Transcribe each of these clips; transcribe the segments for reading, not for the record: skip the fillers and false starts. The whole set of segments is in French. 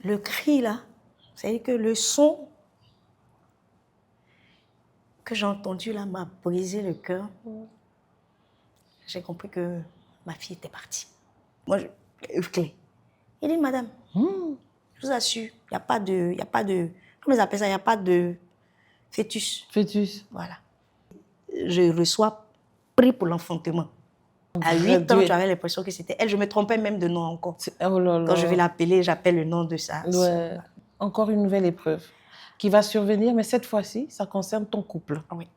le cri là, c'est-à-dire que le son que j'ai entendu là m'a brisé le cœur. J'ai compris que ma fille était partie. Moi, je clé. Il dit, madame, je vous assure, il n'y a pas de, comment ils appellent ça, il n'y a pas de fœtus. Fœtus. Voilà. Je reçois prix pour l'enfantement. À 8 ans, tu avais l'impression que c'était elle. Je me trompais même de nom encore. Oh là là. Quand je vais l'appeler, j'appelle le nom de sa Ouais. soeur. Encore une nouvelle épreuve qui va survenir, mais cette fois-ci, ça concerne ton couple. Oui.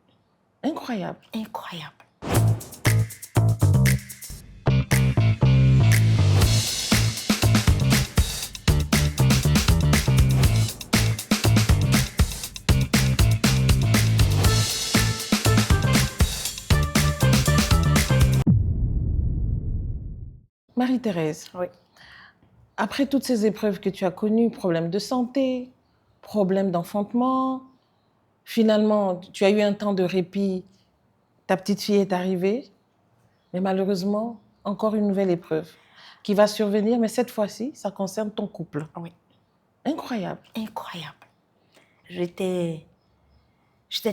Incroyable. Incroyable. Marie-Thérèse, Oui. après toutes ces épreuves que tu as connues, problèmes de santé, problèmes d'enfantement, finalement, tu as eu un temps de répit, ta petite fille est arrivée, mais malheureusement, encore une nouvelle épreuve qui va survenir, mais cette fois-ci, ça concerne ton couple. Oui. Incroyable. Incroyable. J'étais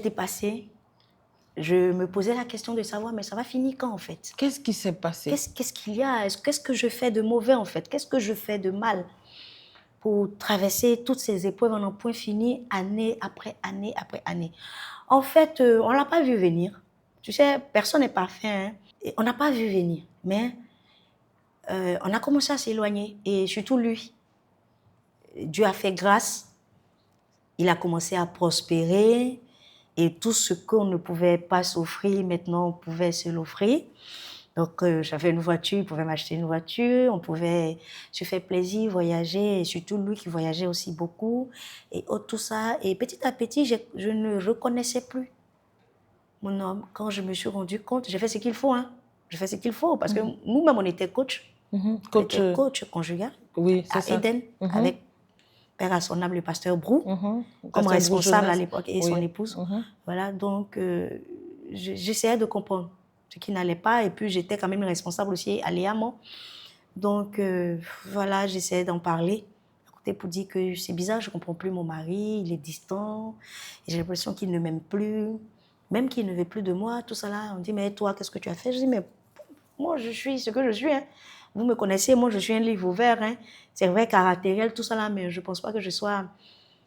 dépassée. Je me posais la question de savoir, mais ça va finir quand en fait? Qu'est-ce qui s'est passé? Qu'est-ce qu'il y a? Qu'est-ce que je fais de mauvais en fait? Qu'est-ce que je fais de mal pour traverser toutes ces épreuves en un point fini, année après année après année? En fait, on ne l'a pas vu venir. Tu sais, personne n'est parfait. Hein? Et on n'a pas vu venir. Mais on a commencé à s'éloigner. Et surtout lui. Dieu a fait grâce. Il a commencé à prospérer. Et tout ce qu'on ne pouvait pas s'offrir, maintenant, on pouvait se l'offrir. Donc, j'avais une voiture, il pouvait m'acheter une voiture, on pouvait se faire plaisir, voyager, et surtout lui qui voyageait aussi beaucoup, et tout ça. Et petit à petit, je ne reconnaissais plus mon homme. Quand je me suis rendu compte, j'ai fait ce qu'il faut, hein. J'ai fait ce qu'il faut, parce que nous-mêmes, on était coach. On était coach conjugal oui, à ça. Eden, avec Père à son âme, le pasteur Brou, comme pasteur responsable à l'époque, et oui. son épouse. Voilà, donc j'essayais de comprendre ce qui n'allait pas, et puis j'étais quand même responsable aussi aléamment. Donc voilà, j'essayais d'en parler pour dire que c'est bizarre, je ne comprends plus mon mari, il est distant, j'ai l'impression qu'il ne m'aime plus, même qu'il ne veut plus de moi, tout ça là. On dit, mais toi, qu'est-ce que tu as fait? Je dis, mais moi, je suis ce que je suis. Hein. Vous me connaissez, moi, je suis un livre ouvert. Hein. C'est vrai, caractériel, tout ça là, mais je ne pense pas que je sois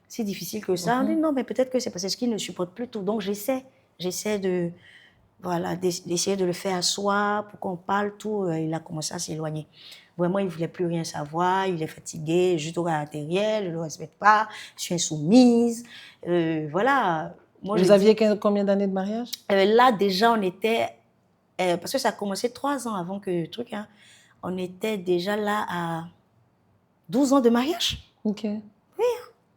si difficile que ça. On dit, non, mais peut-être que c'est parce qu'il ne supporte plus tout. Donc, j'essaie de, voilà, d'essayer de le faire asseoir pour qu'on parle tout. Il a commencé à s'éloigner. Vraiment, il ne voulait plus rien savoir. Il est fatigué, juste au caractériel, je ne le respecte pas, je suis insoumise. Voilà. Moi, vous aviez combien d'années de mariage? Là, déjà, on était... parce que ça a commencé 3 ans avant que le truc... Hein, on était déjà là à 12 ans de mariage. Ok. Oui,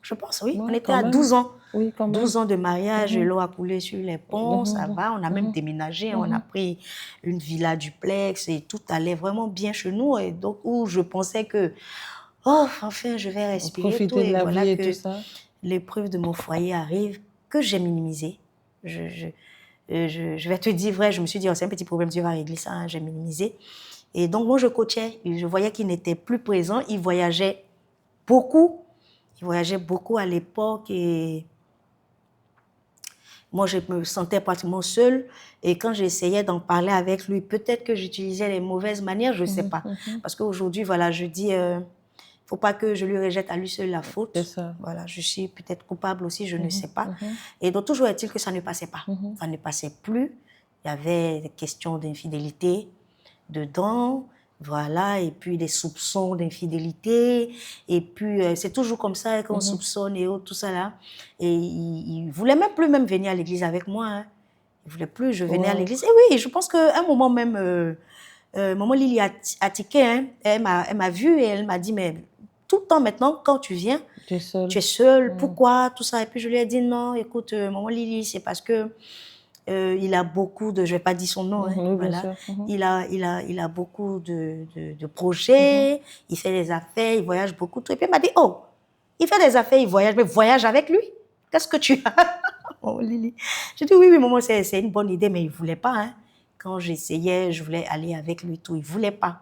je pense, oui. Ouais, on était à 12 ans. Oui, quand même. 12 ans de mariage, l'eau a coulé sur les ponts, ça va. On a même déménagé, on a pris une villa duplex et tout allait vraiment bien chez nous. Et donc, où je pensais que, oh, enfin, je vais respirer. Profiter tout, et de la voilà vie et que tout ça. l'épreuve de mon foyer arrive, que j'ai minimisé. Je vais te dire vrai, je me suis dit, oh, c'est un petit problème, Dieu va régler ça, hein, j'ai minimisé. Et donc, moi, je coachais. Je voyais qu'il n'était plus présent. Il voyageait beaucoup. Il voyageait beaucoup à l'époque. Et moi, je me sentais pratiquement seule. Et quand j'essayais d'en parler avec lui, peut-être que j'utilisais les mauvaises manières, je ne sais pas. Parce qu'aujourd'hui, voilà, je dis, il ne faut pas que je lui rejette à lui seul la faute. C'est ça. Voilà, je suis peut-être coupable aussi, je ne sais pas. Et donc, toujours est-il que ça ne passait pas. Ça ne passait plus. Il y avait des questions d'infidélité dedans, voilà, et puis des soupçons d'infidélité, et puis c'est toujours comme ça qu'on soupçonne et tout ça là. Et il voulait même plus venir à l'église avec moi. Hein. Il voulait plus, je venais à l'église. Et oui, je pense qu'à un moment même, maman Lily a tiqué, hein, elle m'a vue et elle m'a dit, mais tout le temps maintenant, quand tu viens, tu es seule, pourquoi, tout ça. Et puis je lui ai dit, non, écoute, maman Lily, c'est parce que il a beaucoup de, je vais pas dire son nom, hein, voilà. Il a beaucoup de projets, il fait des affaires, il voyage beaucoup. Tout. Et puis il m'a dit, oh, il fait des affaires, il voyage, mais voyage avec lui. Qu'est-ce que tu as? Oh, Lily. Je dis, oui, maman, c'est une bonne idée, mais il voulait pas. Hein. Quand j'essayais, je voulais aller avec lui, tout, il voulait pas.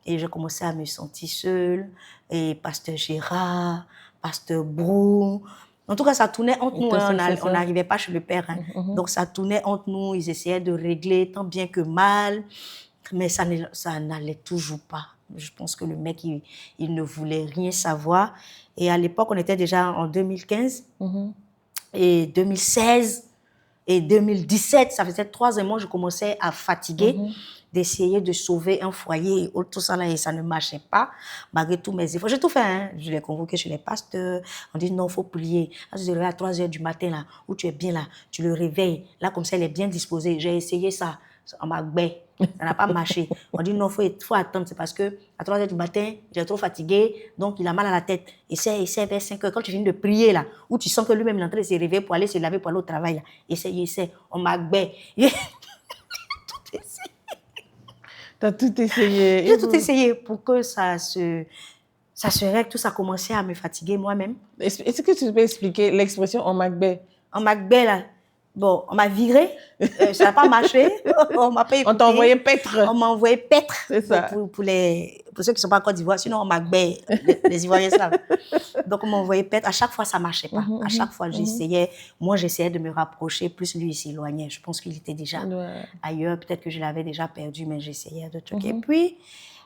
Et j'ai commencé à me sentir seule. Et pasteur Gérard, pasteur Brou. En tout cas, ça tournait entre nous. Hein, on n'arrivait pas chez le père. Hein. Donc, ça tournait entre nous. Ils essayaient de régler tant bien que mal. Mais ça n'allait toujours pas. Je pense que le mec, il ne voulait rien savoir. Et à l'époque, on était déjà en 2015. Et 2016 et 2017, ça faisait 3 ans. Moi, je commençais à fatiguer d'essayer de sauver un foyer. Tout ça, là, et ça ne marchait pas. Malgré tous mes efforts. J'ai tout fait. Hein. Je l'ai convoqué chez les pasteurs. On dit non, il faut prier. Quand tu te réveilles à 3 heures du matin, là, où tu es bien là, tu le réveilles. Là, comme ça, il est bien disposé. J'ai essayé ça. On m'a gbé. Ça n'a pas marché. On dit non, il faut attendre. C'est parce qu'à 3 heures du matin, il est trop fatigué, donc il a mal à la tête. Essaye vers 5 heures. Quand tu finis de prier, là, où tu sens que lui-même est en train de se réveiller pour aller se laver pour aller au travail, là, essaye. On m'a gbé. Tout essayé. T'as tout essayé. J'ai tout essayé pour que ça se règle. Tout ça a commencé à me fatiguer moi-même. Est-ce que tu peux expliquer l'expression on m'a gbé? On m'a gbé, là. Bon, on m'a viré, ça n'a pas marché, on m'a pas écouté. On t'a envoyé paître. On m'a envoyé paître. C'est ça. Pour ceux qui ne sont pas en Côte d'Ivoire, sinon on m'a gbé, les Ivoiriens savent. Donc on m'a envoyé paître. À chaque fois, ça ne marchait pas. À chaque fois, j'essayais de me rapprocher, plus lui, il s'éloignait. Je pense qu'il était déjà ailleurs. Peut-être que je l'avais déjà perdu, mais j'essayais de trucs. Et puis,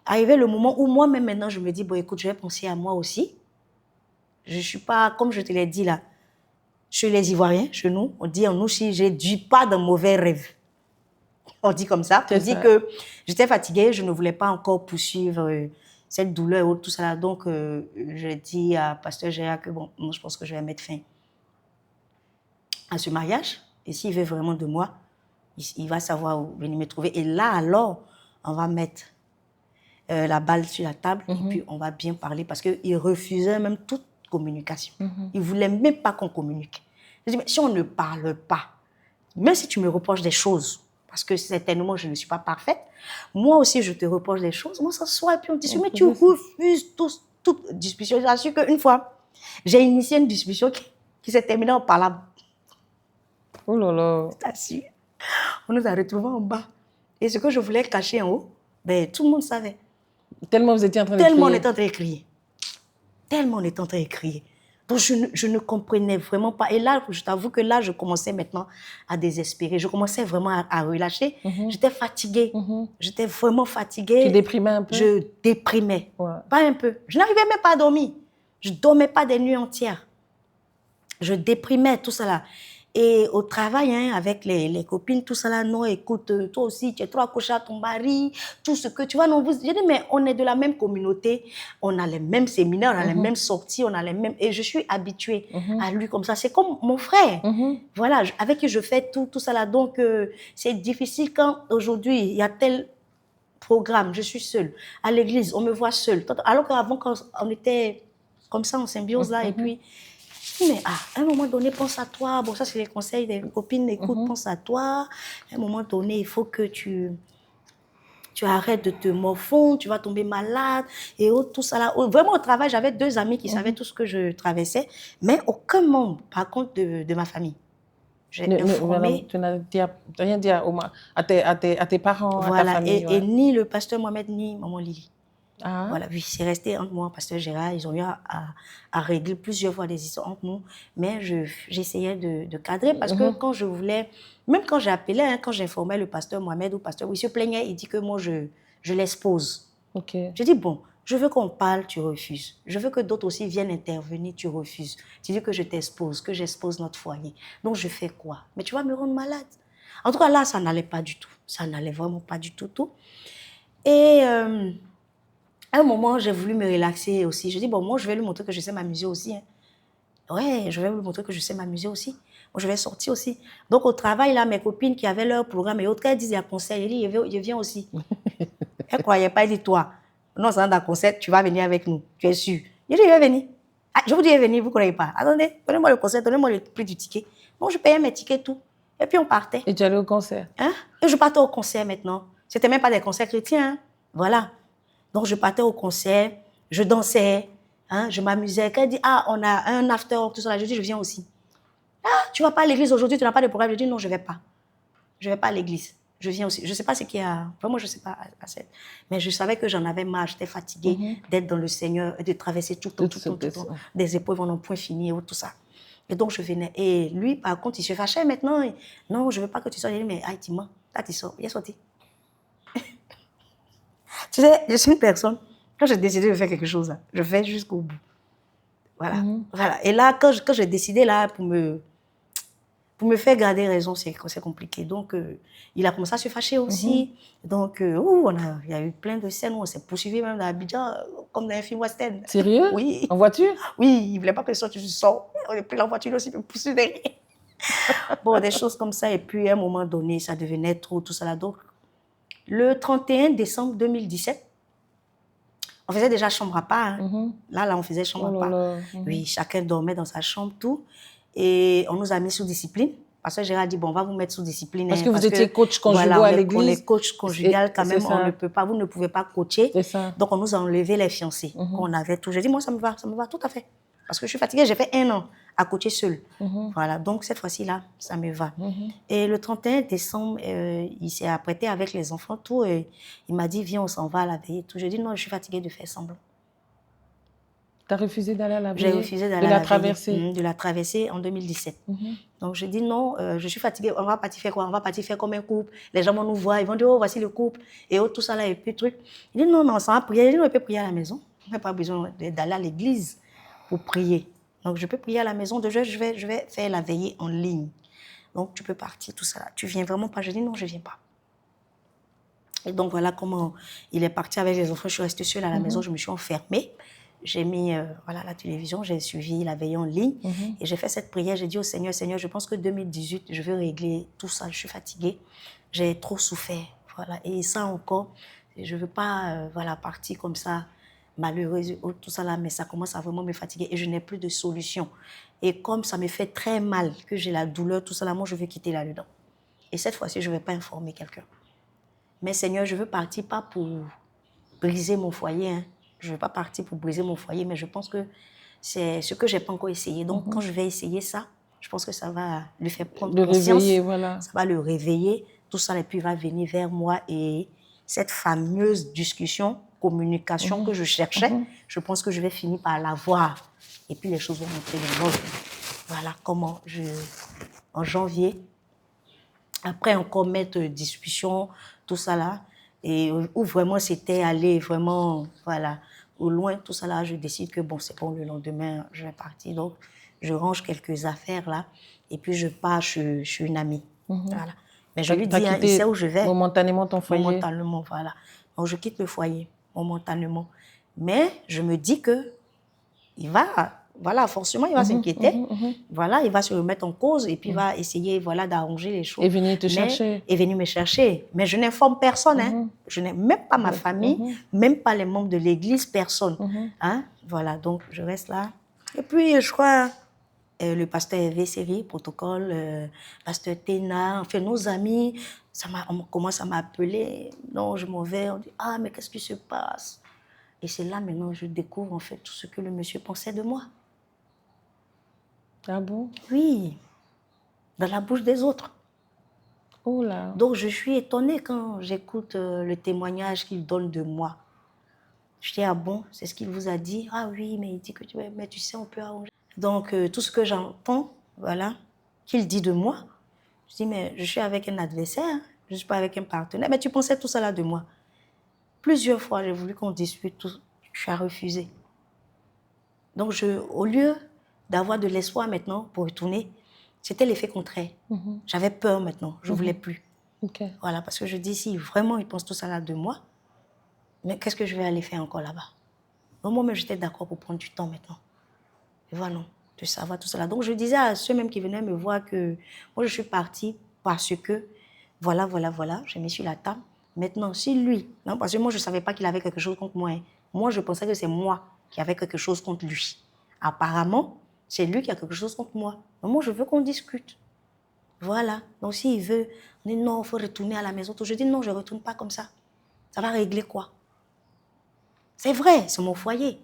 arrivé le moment où moi-même, maintenant, je me dis, bon, écoute, je vais penser à moi aussi. Je ne suis pas, comme je te l'ai dit là, chez les Ivoiriens, chez nous, on dit en nous, si je ne dis pas de mauvais rêves. On dit comme ça. On dit que j'étais fatiguée, je ne voulais pas encore poursuivre cette douleur ou tout ça. Donc, je dis à pasteur Gérard que bon, moi, je pense que je vais mettre fin à ce mariage. Et s'il veut vraiment de moi, il va savoir où venir me trouver. Et là, alors, on va mettre la balle sur la table et puis on va bien parler parce qu'il refusait même toute communication. Il ne voulait même pas qu'on communique. Je dis, mais si on ne parle pas, même si tu me reproches des choses, parce que certainement je ne suis pas parfaite, moi aussi je te reproche des choses, on s'assoit et puis on discute, mais tu refuses toute discussion. Je t'assure qu'une fois, j'ai initié une discussion qui s'est terminée en parlable. Oh là là. Je t'assure. On nous a retrouvés en bas. Et ce que je voulais cacher en haut, ben, tout le monde savait. Tellement vous étiez en train de crier. Tellement on était en train de crier. Tellement on était en train de crier. Donc, je ne comprenais vraiment pas. Et là, je t'avoue que là, je commençais maintenant à désespérer. Je commençais vraiment à relâcher. J'étais fatiguée. J'étais vraiment fatiguée. Tu déprimais un peu? Je déprimais. Ouais. Pas un peu. Je n'arrivais même pas à dormir. Je ne dormais pas des nuits entières. Je déprimais, tout ça là. Et au travail, hein, avec les copines, tout ça là, non, écoute, toi aussi, tu es trop accroché à ton mari, tout ce que tu vois. Non, je dis, mais on est de la même communauté, on a les mêmes séminaires, on a les mêmes sorties, on a les mêmes... Et je suis habituée à lui comme ça. C'est comme mon frère. Voilà, avec qui je fais tout ça là. Donc, c'est difficile quand aujourd'hui, il y a tel programme, je suis seule. À l'église, on me voit seule. Alors qu'avant, quand on était comme ça en symbiose là, et puis... Mais à un moment donné, pense à toi. Bon, ça, c'est les conseils des copines. Écoute, pense à toi. À un moment donné, il faut que tu arrêtes de te morfondre. Tu vas tomber malade. Et tout ça là. Vraiment, au travail, j'avais 2 amis qui savaient tout ce que je traversais. Mais aucun membre, par contre, de ma famille. J'ai informé. Tu n'as rien dit à tes parents, voilà, à ta famille. Et ni le pasteur Mohamed, ni maman Lily. Ah. Voilà, oui, c'est resté entre moi, pasteur Gérard. Ils ont eu à régler plusieurs fois des histoires entre nous. Mais j'essayais de cadrer parce que quand je voulais, même quand j'appelais, hein, quand j'informais le pasteur Mohamed ou le pasteur, il se plaignait, il dit que moi, je l'expose. Okay. Je dis, bon, je veux qu'on parle, tu refuses. Je veux que d'autres aussi viennent intervenir, tu refuses. Tu dis que je t'expose, que j'expose notre foyer. Donc, je fais quoi? Mais tu vas me rendre malade. En tout cas, là, ça n'allait pas du tout. Ça n'allait vraiment pas du tout. Et... à un moment, j'ai voulu me relaxer aussi. Je dis, bon, moi, je vais lui montrer que je sais m'amuser aussi. Hein. Ouais, je vais lui montrer que je sais m'amuser aussi. Moi, je vais sortir aussi. Donc, au travail, là, mes copines qui avaient leur programme et autres, elles disaient à conseil, elle dit, je viens aussi. Elle ne croyait pas, elle dit, toi, non, c'est dans concert, tu vas venir avec nous. Tu es sûr? Je dis, je vais venir. Ah, je vous dis, je vais venir, vous ne croyez pas. Attendez, donnez-moi le concert, donnez-moi le prix du ticket. Bon, je payais mes tickets, tout. Et puis, on partait. Et tu allais au concert? Hein? Et je partais au concert maintenant. Ce n'était même pas des concerts chrétiens. Hein? Voilà. Donc, je partais au concert, je dansais, hein, je m'amusais. Quand elle dit, on a un after, tout ça, je dis, je viens aussi. Ah, tu ne vas pas à l'église aujourd'hui, tu n'as pas de programme. Je dis, non, je ne vais pas. Je ne vais pas à l'église. je viens aussi. Je ne sais pas ce qu'il y a. Vraiment, je ne sais pas. Mais je savais que j'en avais marre. J'étais fatiguée d'être dans le Seigneur et de traverser tout le temps, des épreuves en un point fini et tout ça. Et donc, je venais. Et lui, par contre, il se fâchait maintenant. Non, je ne veux pas que tu sortes. Il dit, mais dis-moi, là, tu sors. Il est sorti. Tu sais, je suis une personne, quand j'ai décidé de faire quelque chose, je fais jusqu'au bout. Voilà. Voilà. Et là, quand j'ai décidé, là, pour me faire garder raison, c'est compliqué. Donc, il a commencé à se fâcher aussi. Donc, il y a eu plein de scènes où on s'est poursuivi même dans Abidjan, comme dans un film western. Sérieux? Oui. En voiture? Oui, il ne voulait pas que je sorte, je sors. On est pris la voiture aussi, il me poursuit derrière. Bon, des choses comme ça. Et puis, à un moment donné, ça devenait trop, tout ça là. Donc, le 31 décembre 2017, on faisait déjà chambre à part. Hein. Là, on faisait chambre à part. Oui, chacun dormait dans sa chambre, tout. Et on nous a mis sous discipline. Parce que Gérard a dit, bon, on va vous mettre sous discipline. Parce que vous étiez coach conjugal à l'église. On est coach conjugal quand même, on ne peut pas, vous ne pouvez pas coacher. C'est ça. Donc, on nous a enlevé les fiancés. On avait tout. J'ai dit, moi, ça me va tout à fait. Parce que je suis fatiguée, j'ai fait 1 an à coacher seule. Voilà, donc cette fois-ci-là, ça me va. Et le 31 décembre, il s'est apprêté avec les enfants, tout. Et il m'a dit, viens, on s'en va à la veille. Tout. J'ai dit, non, je suis fatiguée de faire semblant. Tu as refusé d'aller à la veille? J'ai refusé d'aller à la traversée. De la traversée en 2017. Donc, j'ai dit non, je suis fatiguée, on va partir faire quoi? On va partir faire comme un couple. Les gens vont nous voir, ils vont dire, oh, voici le couple. Et tout ça là, et puis truc. Il dit, non, on s'en va prier. Il dit, non, on peut prier à la maison. On n'a pas besoin d'aller à l'église pour prier. Donc, je peux prier à la maison. De jeu, je vais faire la veillée en ligne. Donc, tu peux partir, tout ça là. Tu viens vraiment pas? Je dis, non, je ne viens pas. Et donc, voilà comment il est parti avec les enfants. Je suis restée seule à la maison, je me suis enfermée. J'ai mis la télévision, j'ai suivi la veillée en ligne et j'ai fait cette prière. J'ai dit au Seigneur, Seigneur, je pense que 2018, je veux régler tout ça. Je suis fatiguée, j'ai trop souffert. Voilà. Et ça encore, je ne veux pas partir comme ça, malheureuse, tout ça là, mais ça commence à vraiment me fatiguer et je n'ai plus de solution. Et comme ça me fait très mal, que j'ai la douleur, tout ça là, moi, je veux quitter là-dedans. Et cette fois-ci, je ne vais pas informer quelqu'un. Mais Seigneur, je veux partir pas pour briser mon foyer, hein. Je ne veux pas partir pour briser mon foyer, mais je pense que c'est ce que je n'ai pas encore essayé. Donc, quand je vais essayer ça, je pense que ça va lui faire prendre conscience. Réveiller, voilà. Ça va le réveiller, tout ça, et puis il va venir vers moi. Et cette fameuse discussion, communication que je cherchais, je pense que je vais finir par l'avoir. Et puis, les choses vont monter dans l'ordre. Voilà comment en janvier, après encore mettre discussion, tout ça là, et où vraiment c'était aller vraiment, au loin, tout ça là, je décide que bon, c'est bon, le lendemain, je vais partir. Donc, je range quelques affaires là, et puis je pars chez une amie. Voilà. Mais je lui dis, il sait où je vais. Momentanément ton foyer. Momentanément, voilà. Donc, je quitte le foyer, momentanément. Mais je me dis que il va... Voilà, forcément, il va s'inquiéter. Voilà, il va se remettre en cause et puis il va essayer d'arranger les choses. Et venir te chercher. Et venir me chercher. Mais je n'informe personne. Hein. Je n'ai même pas ma famille, même pas les membres de l'église, personne. Hein. Voilà, donc je reste là. Et puis, je crois, le pasteur Hervé Série, protocole, pasteur Téna, enfin, nos amis, on commence à m'appeler. Non, je m'en vais. On dit, ah, mais qu'est-ce qui se passe? Et c'est là, maintenant, je découvre, en fait, tout ce que le monsieur pensait de moi. Ah bon? Oui, dans la bouche des autres. Oh là. Donc, je suis étonnée quand j'écoute le témoignage qu'il donne de moi. Je dis, ah bon, c'est ce qu'il vous a dit? Ah oui, mais il dit que mais tu sais, on peut arranger. Donc, tout ce que j'entends, voilà, qu'il dit de moi, je dis, mais je suis avec un adversaire, hein, je ne suis pas avec un partenaire. Mais tu pensais tout ça là de moi. Plusieurs fois, j'ai voulu qu'on discute tout, tu as refusé. Donc, au lieu d'avoir de l'espoir maintenant pour retourner, c'était l'effet contraire. J'avais peur maintenant, je ne voulais plus. Okay. Voilà, parce que je dis, si vraiment ils pensent tout ça là de moi, mais qu'est-ce que je vais aller faire encore là-bas? Moi-même, j'étais d'accord pour prendre du temps maintenant. Et voilà, de savoir tout cela. Donc, je disais à ceux-mêmes qui venaient me voir que moi, je suis partie parce que, voilà, j'ai mis sur la table. Maintenant, si lui, non, parce que moi, je ne savais pas qu'il avait quelque chose contre moi. Hein. Moi, je pensais que c'est moi qui avais quelque chose contre lui. Apparemment, c'est lui qui a quelque chose contre moi. Mais moi, je veux qu'on discute. Voilà. Donc, s'il veut, on dit non, il faut retourner à la maison. Je dis non, je ne retourne pas comme ça. Ça va régler quoi? C'est vrai, c'est mon foyer.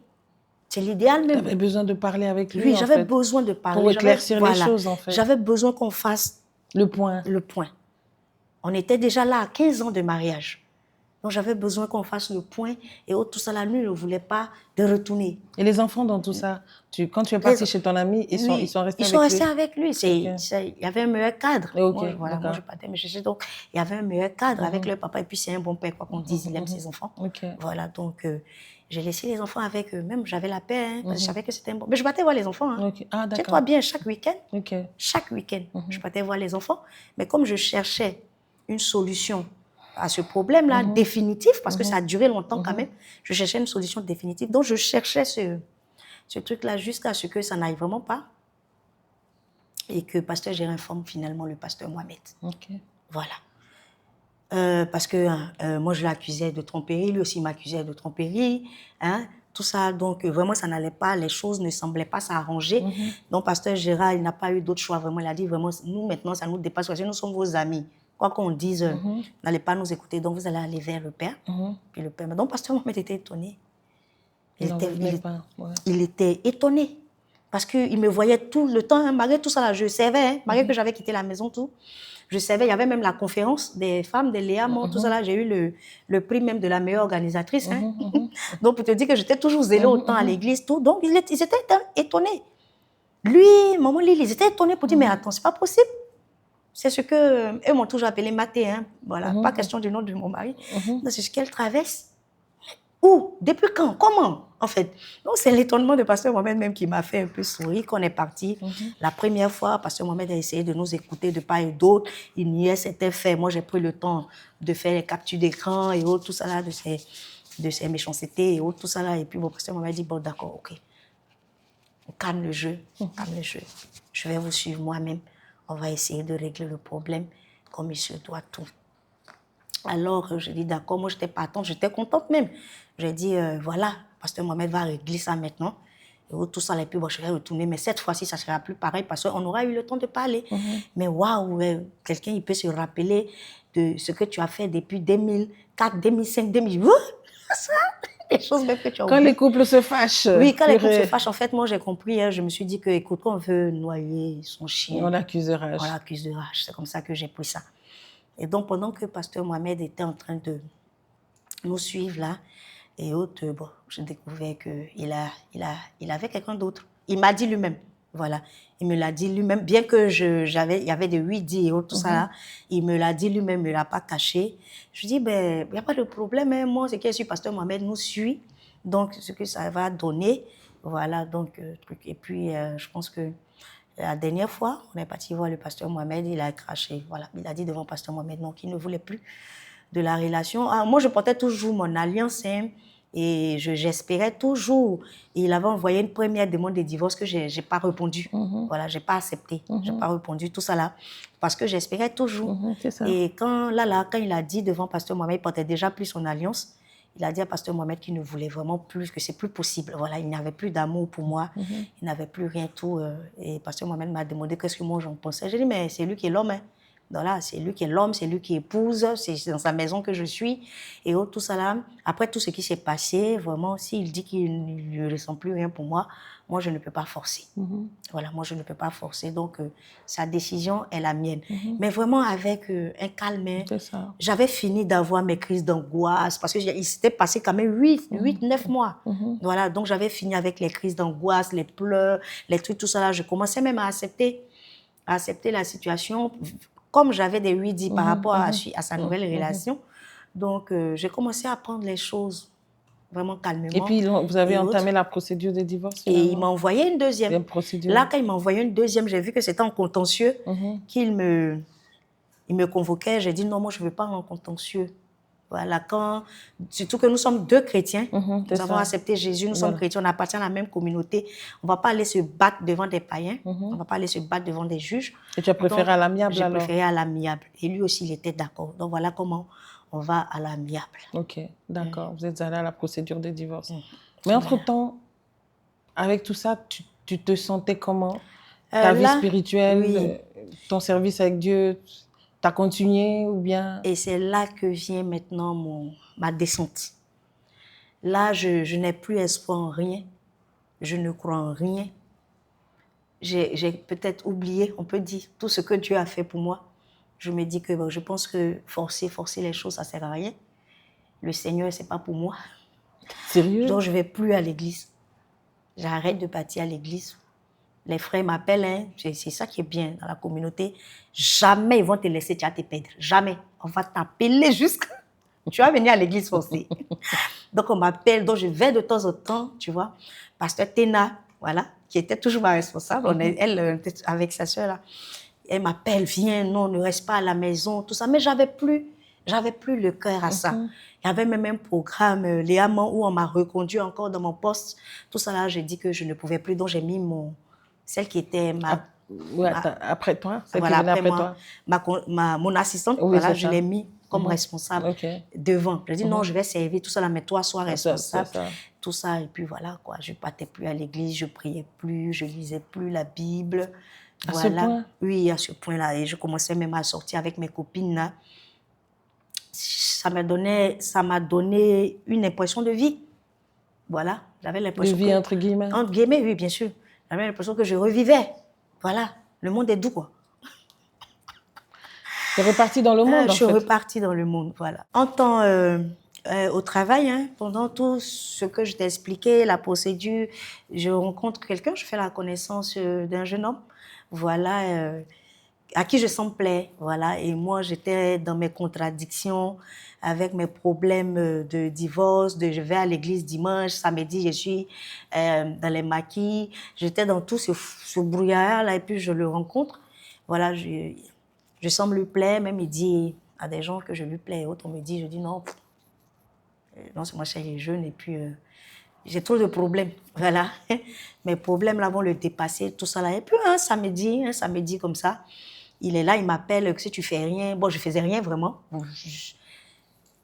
C'est l'idéal même. Tu avais besoin de parler avec lui, oui, j'avais besoin de parler. Pour éclaircir les choses, en fait. J'avais besoin qu'on fasse le point. Le point. On était déjà là à 15 ans de mariage. Donc, j'avais besoin qu'on fasse le point. Et tout ça, là, lui, il ne voulait pas de retourner. Et les enfants dans tout ça, quand tu es partie chez ton ami, ils sont restés avec lui? Ils sont restés avec lui. Okay. Il y avait un meilleur cadre. Okay, moi, je partais me chercher. Donc, il y avait un meilleur cadre avec leur papa. Et puis, c'est un bon père, quoi qu'on dise. Il aime ses enfants. Okay. Voilà, donc, j'ai laissé les enfants avec eux. Même, j'avais la paix, hein, parce que je savais que c'était un bon... Mais je partais voir les enfants. Hein. Okay. Ah, d'accord. Tiens-toi bien, chaque week-end. Okay. Chaque week-end, je partais voir les enfants. Mais comme je cherchais une solution à ce problème-là, définitif, parce que ça a duré longtemps quand même, je cherchais une solution définitive. Donc, je cherchais ce truc-là jusqu'à ce que ça n'aille vraiment pas. Et que pasteur Gérin informe finalement le pasteur Mohamed. Okay. Voilà. Parce que moi, je l'accusais de tromperie, lui aussi m'accusait de tromperie. Hein, tout ça, donc vraiment, ça n'allait pas, les choses ne semblaient pas s'arranger. Donc, pasteur Gérard, il n'a pas eu d'autre choix. Vraiment, il a dit, vraiment, nous, maintenant, ça nous dépasse, parce que nous sommes vos amis. Quoi qu'on dise, n'allez pas nous écouter, donc vous allez aller vers le Père. Puis le Père. Donc, pasteur Mohamed était étonné. Il était étonné. Parce qu'il me voyait tout le temps, hein, malgré tout ça, là, je savais, hein, malgré que j'avais quitté la maison, tout. Je savais, il y avait même la conférence des femmes, des Léa, tout ça là, j'ai eu le prix même de la meilleure organisatrice. Hein. Donc, pour te dire que j'étais toujours zélée autant à l'église, tout. Donc, ils étaient étonnés. Lui, maman, ils étaient étonnés pour dire, mais attends, c'est pas possible. C'est ce que eux m'ont toujours appelé Maté, hein. Voilà, pas question du nom de mon mari. C'est ce qu'elle traverse. Où? Depuis quand? Comment? En fait, donc c'est l'étonnement de pasteur Mohamed même qui m'a fait un peu sourire quand on est parti. La première fois, pasteur Mohamed a essayé de nous écouter de part et d'autre. Il niait, c'était fait. Moi, j'ai pris le temps de faire les captures d'écran et autres, tout ça là, de ces méchancetés et autres, tout ça là. Et puis, bon, pasteur Mohamed a dit, bon, d'accord, ok. On calme le jeu, calme le jeu. Je vais vous suivre moi-même. On va essayer de régler le problème comme il se doit tout. Alors, je dis d'accord, moi, j'étais partante, j'étais contente même. J'ai dit, voilà, pasteur Mohamed va régler ça maintenant. Et tout ça, et puis bon, je vais retourner. Mais cette fois-ci, ça ne sera plus pareil parce qu'on aura eu le temps de parler. Mais waouh, quelqu'un, il peut se rappeler de ce que tu as fait depuis 2004, 2005, 2008. Ça, des choses même que tu as oubliées. Quand les couples se fâchent. Oui, quand les couples se fâchent, en fait, moi, j'ai compris. Hein, je me suis dit que, écoute, on veut noyer son chien. On l'accuse de rage. On l'accuse de rage. C'est comme ça que j'ai pris ça. Et donc, pendant que pasteur Mohamed était en train de nous suivre là, et autres, bon, j'ai découvert qu'il avait quelqu'un d'autre. Il m'a dit lui-même, voilà. Il me l'a dit lui-même, bien que il y avait des oui-dits et autres, tout ça là, il me l'a dit lui-même, il ne me l'a pas caché. Je lui dis, ben, il n'y a pas de problème, hein. Moi, c'est que pasteur Mohamed nous suit, donc ce que ça va donner, voilà, donc, truc. Et puis, je pense que la dernière fois, on est parti voir le pasteur Mohamed, il a craché, voilà. Il a dit devant le pasteur Mohamed, non, qu'il ne voulait plus de la relation. Ah, moi, je portais toujours mon alliance, hein, et j'espérais toujours. Et il avait envoyé une première demande de divorce que je n'ai pas répondu. Voilà, je n'ai pas accepté. Je n'ai pas répondu, tout ça là, parce que j'espérais toujours. C'est ça. Et quand il a dit devant pasteur Mohamed, il portait déjà plus son alliance. Il a dit à pasteur Mohamed qu'il ne voulait vraiment plus, que c'est plus possible. Voilà, il n'avait plus d'amour pour moi. Il n'avait plus rien, tout. Et pasteur Mohamed m'a demandé qu'est-ce que moi j'en pensais. J'ai dit, mais c'est lui qui est l'homme, hein. Voilà, c'est lui qui est l'homme, c'est lui qui épouse, c'est dans sa maison que je suis. Et tout ça là, après tout ce qui s'est passé, vraiment, s'il dit qu'il ne ressent plus rien pour moi, moi, je ne peux pas forcer. Voilà, moi, je ne peux pas forcer. Donc, sa décision est la mienne. Mais vraiment avec un calme. J'avais fini d'avoir mes crises d'angoisse parce qu'il s'était passé quand même 8-9 mois. Voilà, donc j'avais fini avec les crises d'angoisse, les pleurs, les trucs, tout ça là. Je commençais même à accepter la situation. Comme j'avais des oui-dits par rapport à sa nouvelle relation, donc j'ai commencé à prendre les choses vraiment calmement. Et puis, vous avez entamé la procédure de divorce et il m'a envoyé une deuxième. Procédure. Là, quand il m'a envoyé une deuxième, j'ai vu que c'était en contentieux, qu'il me convoquait. J'ai dit non, moi, je ne veux pas en contentieux. Voilà, surtout que nous sommes deux chrétiens, nous avons accepté Jésus, nous sommes chrétiens, on appartient à la même communauté. On ne va pas aller se battre devant des païens, on ne va pas aller se battre devant des juges. Et tu as préféré à l'amiable alors? J'ai préféré à l'amiable. Et lui aussi, il était d'accord. Donc voilà comment on va à l'amiable. Ok, d'accord. Vous êtes allé à la procédure de divorce. Mais entre-temps, avec tout ça, tu te sentais comment? Ta vie spirituelle, ton service avec Dieu, t'as continué ou bien? Et c'est là que vient maintenant ma descente. Là, je n'ai plus espoir en rien. Je ne crois en rien. J'ai peut-être oublié, on peut dire, tout ce que Dieu a fait pour moi. Je me dis que bon, je pense que forcer les choses, ça ne sert à rien. Le Seigneur, ce n'est pas pour moi. Sérieux? Donc, je ne vais plus à l'église. J'arrête de partir à l'église. Les frères m'appellent, hein. C'est ça qui est bien dans la communauté. Jamais ils vont te laisser, tu vas te perdre. Jamais. On va t'appeler jusqu'à... Tu vas venir à l'église forcée. Donc, on m'appelle. Donc, je vais de temps en temps, tu vois. Pasteur Tena, voilà, qui était toujours ma responsable. Elle, avec sa soeur, là. Elle m'appelle, viens, non, ne reste pas à la maison, tout ça. Mais j'avais plus le cœur à ça. Il y avait même un programme, Léaman, où on m'a reconduit encore dans mon poste. Tout ça, là, j'ai dit que je ne pouvais plus. Donc, j'ai mis celle qui était après toi, celle voilà, qui venait après moi, toi. mon assistante, Oui, voilà, c'est je ça. l'ai mis comme responsable devant. Je dis non, je vais servir tout ça là, mais toi, sois responsable. Tout ça, et puis voilà, quoi. Je ne partais plus à l'église, je ne priais plus, je ne lisais plus la Bible. Voilà. À ce point? Oui, à ce point-là. Et je commençais même à sortir avec mes copines, là. Ça m'a donné une impression de vie. Voilà, j'avais l'impression de vie, entre guillemets. Entre guillemets, oui, bien sûr. J'avais l'impression que je revivais. Voilà, le monde est doux, quoi. Tu es repartie dans le monde, en fait. Je suis repartie dans le monde, voilà. En temps, au travail, hein, pendant tout ce que je t'ai expliqué, la procédure, je rencontre quelqu'un, je fais la connaissance d'un jeune homme, voilà, à qui je sens plaire, voilà. Et moi, j'étais dans mes contradictions, avec mes problèmes de divorce, je vais à l'église dimanche, samedi, je suis dans les maquis. J'étais dans tout ce brouillard-là, et puis je le rencontre. Voilà, je semble lui plaire, même il dit à des gens que je lui plais et autres. On me dit, je dis non, non, c'est moi, je suis jeune, et puis j'ai trop de problèmes, voilà. Mes problèmes là vont le dépasser, tout ça là. Et puis un samedi comme ça, il est là, il m'appelle, que si tu fais rien, bon, je faisais rien vraiment.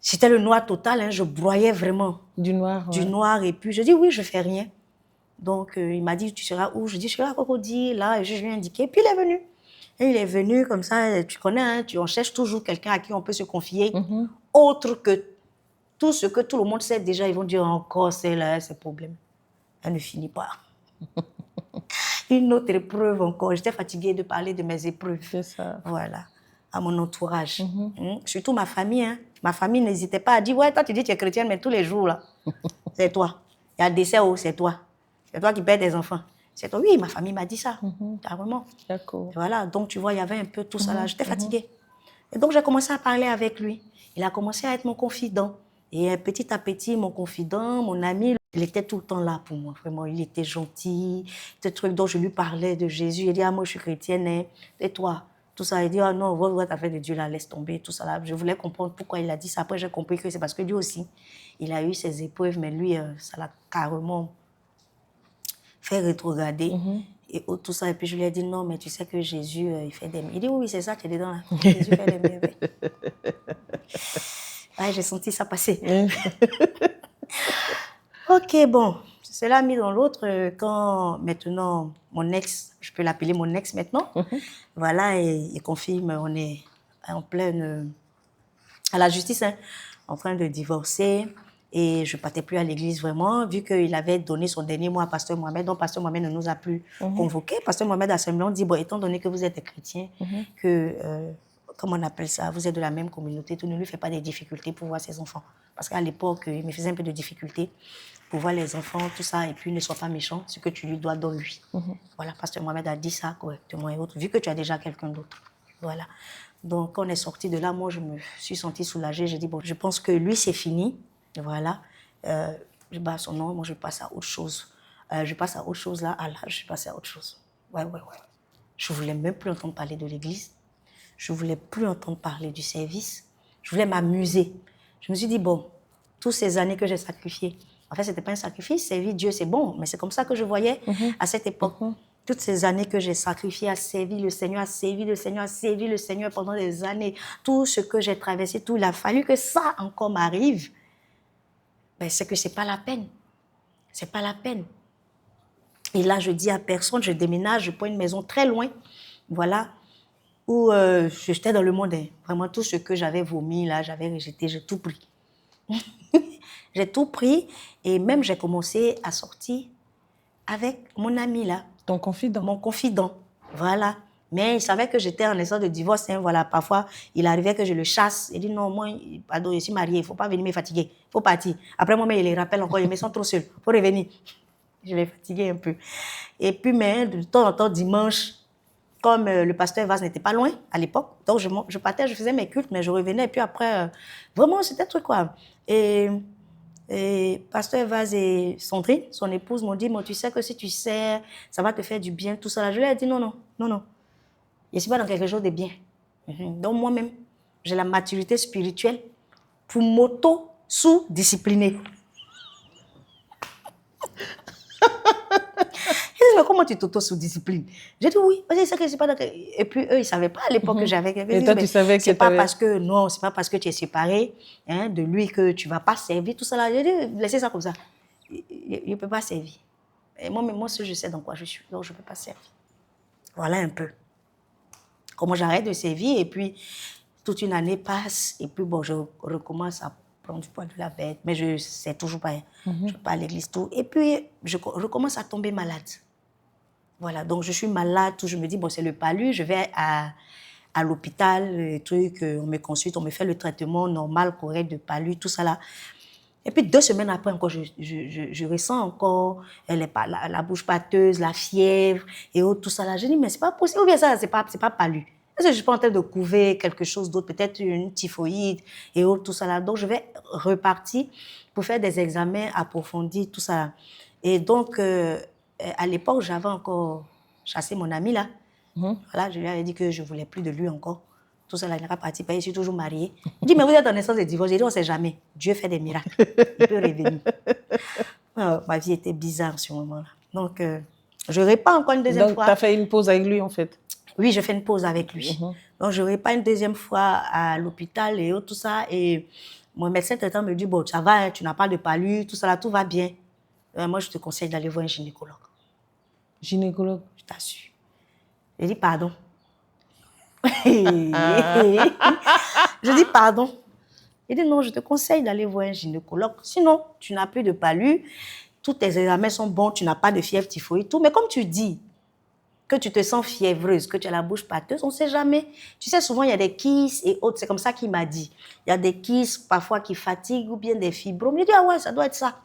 C'était le noir total, hein, je broyais vraiment. Du noir, Du noir, et puis je dis oui, je fais rien. Donc il m'a dit, tu seras où? Je dis, je serai à Cocody, là, et je lui ai indiqué, puis il est venu. Et il est venu comme ça, tu connais, hein, on cherche toujours quelqu'un à qui on peut se confier, autre que tout ce que tout le monde sait déjà. Ils vont dire encore, c'est là, ces problèmes. Elle ne finit pas. Une autre épreuve encore. J'étais fatiguée de parler de mes épreuves. C'est ça. Voilà, à mon entourage. Surtout ma famille. Hein. Ma famille n'hésitait pas à dire, ouais, toi tu dis que tu es chrétienne, mais tous les jours, là, c'est toi. Il y a le décès, c'est toi. C'est toi qui perds tes enfants. C'est toi. Oui, ma famille m'a dit ça, carrément. D'accord. Voilà, donc tu vois, il y avait un peu tout ça là. J'étais fatiguée. Et donc j'ai commencé à parler avec lui. Il a commencé à être mon confident. Et petit à petit, mon confident, mon ami, il était tout le temps là pour moi. Vraiment, il était gentil. Ce truc dont je lui parlais de Jésus. Il dit, ah, moi je suis chrétienne, hein. Et toi? Tout ça. Il dit, ah non, votre affaire de Dieu là, laisse tomber, tout ça là. Je voulais comprendre pourquoi il a dit ça. Après, j'ai compris que c'est parce que lui aussi, il a eu ses épreuves, mais lui, ça l'a carrément fait rétrograder. Et tout ça. Et puis je lui ai dit, non, mais tu sais que Jésus, il fait des merveilles. Il dit, oui, c'est ça, tu es dedans là. Jésus fait des merveilles. Ouais, j'ai senti ça passer. Ok, bon, cela mis dans l'autre, quand maintenant mon ex, je peux l'appeler mon ex maintenant, voilà, et il confirme, on est en pleine, à la justice, hein, en train de divorcer, et je ne partais plus à l'église vraiment, vu qu'il avait donné son dernier mot à Pasteur Mohamed, donc Pasteur Mohamed ne nous a plus convoqués. Pasteur Mohamed a simplement dit, bon, étant donné que vous êtes des chrétiens, que, comment on appelle ça, vous êtes de la même communauté, tu ne lui fais pas des difficultés pour voir ses enfants. Parce qu'à l'époque, il me faisait un peu de difficultés pour voir les enfants, tout ça, et puis ne sois pas méchant, ce que tu lui dois, donne-lui. Voilà, Pasteur Mohamed a dit ça correctement et autres, vu que tu as déjà quelqu'un d'autre. Voilà. Donc, quand on est sorti de là, moi, je me suis sentie soulagée. J'ai dit, bon, je pense que lui, c'est fini. Voilà. Je bats son nom, moi, je passe à autre chose. Je passe à autre chose là, je suis passée à autre chose. Ouais. Je ne voulais même plus entendre parler de l'église. Je ne voulais plus entendre parler du service. Je voulais m'amuser. Je me suis dit, bon, toutes ces années que j'ai sacrifiées, en fait, ce n'était pas un sacrifice, servir Dieu, c'est bon, mais c'est comme ça que je voyais à cette époque. Toutes ces années que j'ai sacrifiées à servir le Seigneur, à servir le Seigneur, à servir le Seigneur pendant des années, tout ce que j'ai traversé, tout, il a fallu que ça encore m'arrive. Ben, c'est que ce n'est pas la peine. Ce n'est pas la peine. Et là, je dis à personne, je déménage, je prends une maison très loin, voilà, où j'étais dans le monde. Vraiment, tout ce que j'avais vomi, là, j'avais rejeté, j'ai tout pris. J'ai tout pris et même j'ai commencé à sortir avec mon ami là. Ton confident. Mon confident, voilà. Mais il savait que j'étais en essence de divorce. Hein, voilà, parfois, il arrivait que je le chasse. Il dit non, moi, pardon, je suis mariée, il ne faut pas venir me fatiguer. Il faut partir. Après, moi, il les rappelle encore, ils me sont trop seuls. Il faut revenir. Je l'ai fatigué un peu. Et puis, mais de temps en temps, dimanche, comme le pasteur Vaz n'était pas loin à l'époque, donc je partais, je faisais mes cultes, mais je revenais. Et puis après, vraiment, c'était un truc quoi. Et pasteur Vaz et Sandrine, son épouse, m'ont dit, tu sais que si tu sers, ça va te faire du bien, tout ça. Je lui ai dit non. Je ne suis pas dans quelque chose de bien. Donc moi-même, j'ai la maturité spirituelle pour m'auto-sous-discipliner. Mais comment tu t'auto-sous-disciplines? J'ai dit oui, parce que c'est que c'est pas d'accord. Et puis eux, ils ne savaient pas à l'époque que j'avais quelque chose. Et toi, tu savais que c'est pas parce que non, c'est pas parce que tu es séparé de lui que tu ne vas pas servir, tout ça là. J'ai dit, laissez ça comme ça. Il ne peut pas servir. Et moi, je sais dans quoi je suis, donc je ne peux pas servir. Voilà un peu. Comment j'arrête de servir, et puis toute une année passe, et puis bon, je recommence à prendre du poids de la bête, mais je ne sais toujours pas. Je ne vais pas à l'église, tout. Et puis, je recommence à tomber malade. Voilà, donc je suis malade, tout. Je me dis, bon, c'est le palu, je vais à l'hôpital, on me consulte, on me fait le traitement normal, correct de palu, tout ça là. Et puis 2 semaines après, encore, je ressens encore la bouche pâteuse, la fièvre et autres, tout ça là. Je dis, mais c'est pas possible, ou bien ça, c'est pas palu. Est-ce que je suis pas en train de couver quelque chose d'autre, peut-être une typhoïde et autres, tout ça là. Donc, je vais repartir pour faire des examens approfondis, tout ça là. Et donc, à l'époque, j'avais encore chassé mon ami là. Voilà, je lui avais dit que je ne voulais plus de lui encore. Tout ça là, il n'est pas parti, je suis toujours mariée. Il dit, mais vous êtes en essence de divorce. J'ai dit, on ne sait jamais. Dieu fait des miracles. Il peut revenir. Ma vie était bizarre sur ce moment-là. Donc, je ne répars encore une deuxième fois. Donc, tu as fait une pause avec lui, en fait? Oui, je fais une pause avec lui. Donc, je ne repars une deuxième fois à l'hôpital et tout ça. Et mon médecin traitant me dit, bon, ça va, hein, tu n'as pas de palu, tout ça là, tout va bien. Moi, je te conseille d'aller voir un gynécologue. Gynécologue? Je t'assure. J'ai dit, pardon. Je dis pardon. Il dit non, je te conseille d'aller voir un gynécologue. Sinon, tu n'as plus de palu, tous tes examens sont bons, tu n'as pas de fièvre typhoïde, tout. Mais comme tu dis que tu te sens fiévreuse, que tu as la bouche pâteuse, on ne sait jamais. Tu sais, souvent, il y a des kysses et autres. C'est comme ça qu'il m'a dit. Il y a des kysses parfois qui fatiguent ou bien des fibromes. Il dit, ah ouais, ça doit être ça.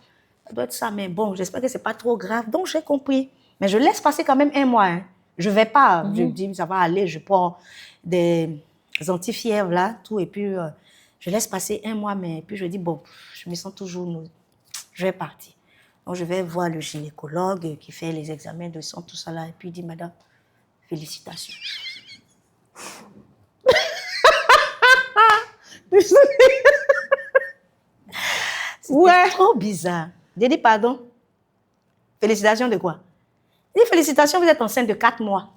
Ça doit être ça. Mais bon, j'espère que ce n'est pas trop grave. Donc, j'ai compris. Mais je laisse passer quand même 1 mois. Hein. Je ne vais pas. Je me dis, ça va aller. Je prends des antifièvres, là, tout. Et puis, je laisse passer 1 mois. Mais puis, je dis, bon, je me sens toujours... Je vais partir. Donc, je vais voir le gynécologue qui fait les examens de sang, tout ça là. Et puis, il dit, madame, félicitations. C'était trop bizarre. J'ai dit, pardon. Félicitations de quoi? Il dit, félicitations, vous êtes enceinte de 4 mois.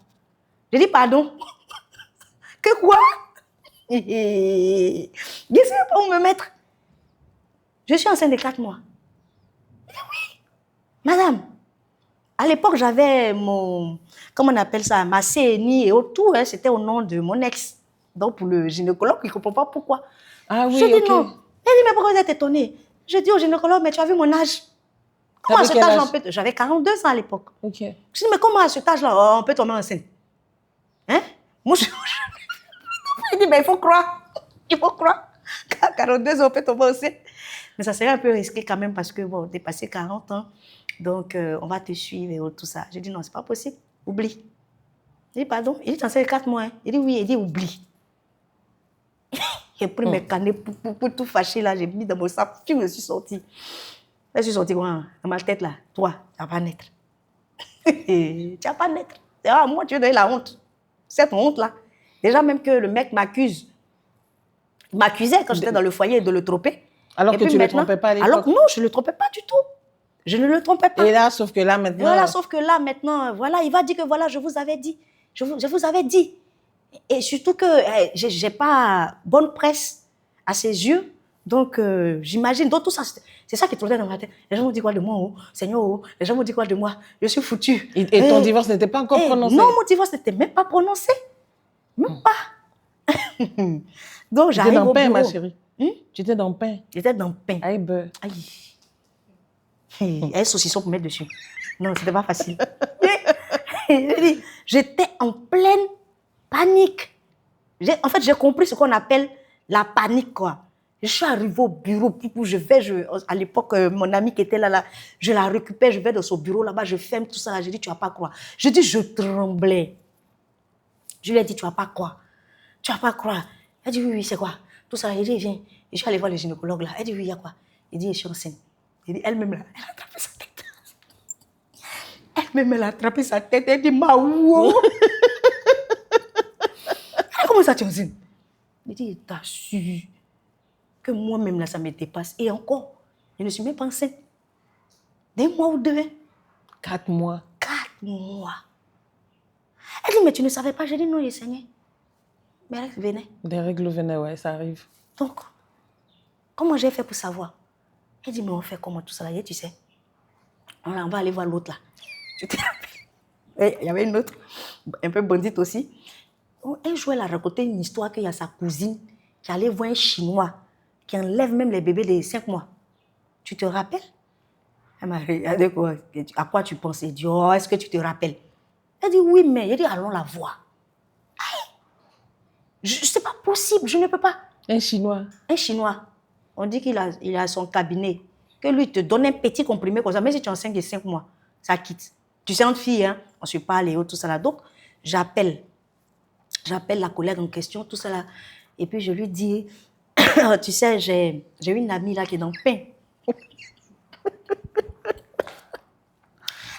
J'ai dit, pardon. Que quoi? Qu'est-ce que pour me mettre? Je suis enceinte de 4 mois. Il dit, oui. Madame, à l'époque, j'avais mon, comment on appelle ça, ma CNI et tout, hein, c'était au nom de mon ex. Donc, pour le gynécologue, il ne comprend pas pourquoi. Ah oui, je dis non. Il dit, mais pourquoi vous êtes étonnée? Je dis au gynécologue, mais tu as vu mon âge? Comment à cet âge-là on peut... J'avais 42 ans à l'époque. Okay. Je dis, mais comment à cet âge-là on peut tomber enceinte? Hein? Moi, il dit, mais il faut croire. Il faut croire. À 42 ans, on peut tomber enceinte. Mais ça serait un peu risqué quand même parce que, bon, t'es passé 40 ans. Donc, on va te suivre et tout ça. Je dis, non, c'est pas possible. Oublie. Il dit, pardon? Il dit, t'en sais 4 mois. Hein? Il dit, oui. Il dit, oublie. J'ai pris mes canets pour tout fâcher là. J'ai mis dans mon sac. Puis, je suis sortie. Je suis sortie dans ma tête là. Toi, tu vas pas naître. Tu vas pas naître. Ah, moi, tu veux donner la honte. Cette honte-là. Déjà, même que le mec m'accuse. Il m'accusait quand j'étais dans le foyer de le tromper. Alors que tu ne le trompais pas à l'époque. Alors que non, je ne le trompais pas du tout. Je ne le trompais pas. Et là, sauf que là, maintenant... Voilà, sauf que là, maintenant, voilà, il va dire que voilà, je vous avais dit. Je vous avais dit. Et surtout que je n'ai pas bonne presse à ses yeux. Donc, j'imagine. Donc, tout ça, c'est ça qui tournait dans ma tête. Les gens m'ont dit quoi de moi, oh, Seigneur, oh. Les gens m'ont dit quoi de moi? Je suis foutue. Et ton divorce n'était pas encore prononcé? Non, mon divorce n'était même pas prononcé. Même pas. Donc, j'arrive au bureau. Tu étais dans le pain, ma chérie. Tu étais dans le pain. J'étais dans le pain. Aïe, beurre. Aïe. Il y a un saucisson pour mettre dessus. Non, c'était pas facile. J'étais en pleine panique. En fait, j'ai compris ce qu'on appelle la panique, quoi. Je suis arrivée au bureau, à l'époque, mon ami qui était là, je la récupère, je vais dans son bureau là-bas, je ferme tout ça là, je dis, tu vas pas croire. Je dis, je tremblais. Je lui ai dit, tu vas pas croire. Tu vas pas croire. Elle dit, oui, oui, c'est quoi? Tout ça, il dit, viens. Et je suis allée voir le gynécologue là. Elle dit, oui, il y a quoi? Il dit, je suis enceinte. Il dit, elle-même là, elle a attrapé sa tête. Elle-même, elle a attrapé sa tête. Elle dit, ma wow. Comment ça, tu es enceinte? Il dit, t'as su que moi-même là, ça me dépasse. Et encore, je ne suis même pas enceinte. Des mois ou 2. 4 mois. 4 mois. Elle dit, mais tu ne savais pas? J'ai dit, non, j'ai saigné. Mes règles venaient. Des règles venaient, ouais, ça arrive. Donc, comment j'ai fait pour savoir? Elle dit, mais on fait comment tout ça là? Et tu sais, on va aller voir l'autre là. Tu te rappelles? Il y avait une autre, un peu bandite aussi. Un jour, elle a raconté une histoire qu'il y a sa cousine qui allait voir un Chinois qui enlève même les bébés de 5 mois. Tu te rappelles? Elle m'a regardé, quoi. À quoi tu penses? Elle dit, oh, est-ce que tu te rappelles? Elle dit, oui, mais. Elle dit, allons la voir. C'est pas possible, je ne peux pas. Un Chinois. Un Chinois. On dit qu'il a son cabinet. Que lui te donne un petit comprimé comme ça. Même si tu es enceinte de 5 mois, ça quitte. Tu sais, entre filles, hein, on se parle et tout ça là. Donc, j'appelle la collègue en question, tout ça là. Et puis, je lui dis, tu sais, j'ai une amie là qui est dans le pain.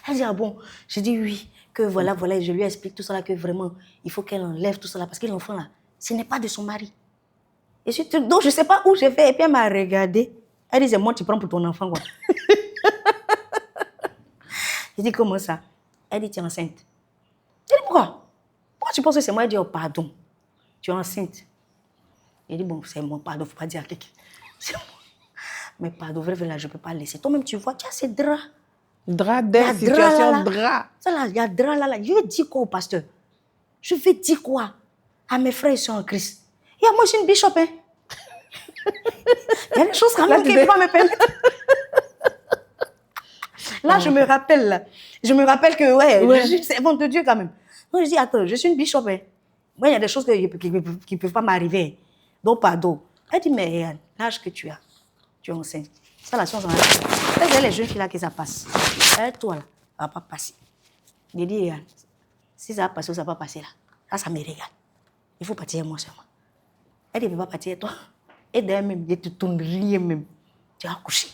Elle dit, ah bon? J'ai dit oui, que voilà, et je lui explique tout ça là, que vraiment, il faut qu'elle enlève tout ça là, parce que l'enfant là, ce n'est pas de son mari. Et donc, je ne sais pas où j'ai fait, et puis elle m'a regardé. Elle dit, c'est moi, tu prends pour ton enfant, quoi. J'ai dit, comment ça? Elle dit, tu es enceinte. J'ai dit, pourquoi? Pourquoi tu penses que c'est moi? Elle dit, oh, pardon, tu es enceinte. J'ai dit, bon, c'est moi, pardon, il ne faut pas dire à quelqu'un. C'est moi. Mais pardon, vrai, là, je ne peux pas laisser. Toi-même, tu vois, tu as ces draps. Drap d'air, situation drap. Ça là, il y a drap là. Je vais dire quoi au pasteur? Je vais dire quoi à mes frères, ils sont en Christ? Et moi, je suis une bishop, hein. Il y a des choses quand même qui ne peuvent pas me permettre. Là, je me rappelle, là. Je me rappelle que, c'est bon de Dieu quand même. Donc, je dis, attends, je suis une bishop, hein. Moi, il y a des choses qui ne peuvent pas m'arriver. Donc, pardon. Elle dit, mais l'âge que tu as, tu es enceinte. Ça, la science en a. C'est les jeunes filles là que ça passe. Toi, là, ça ne va pas passer. Je dis, si ça va passer ou ça ne va pas passer, là, ça me regarde. Il faut partir moi seulement. Elle dit, ne peut pas partir toi. Et d'ailleurs, même, je te tourne rien même. Tu as accouché.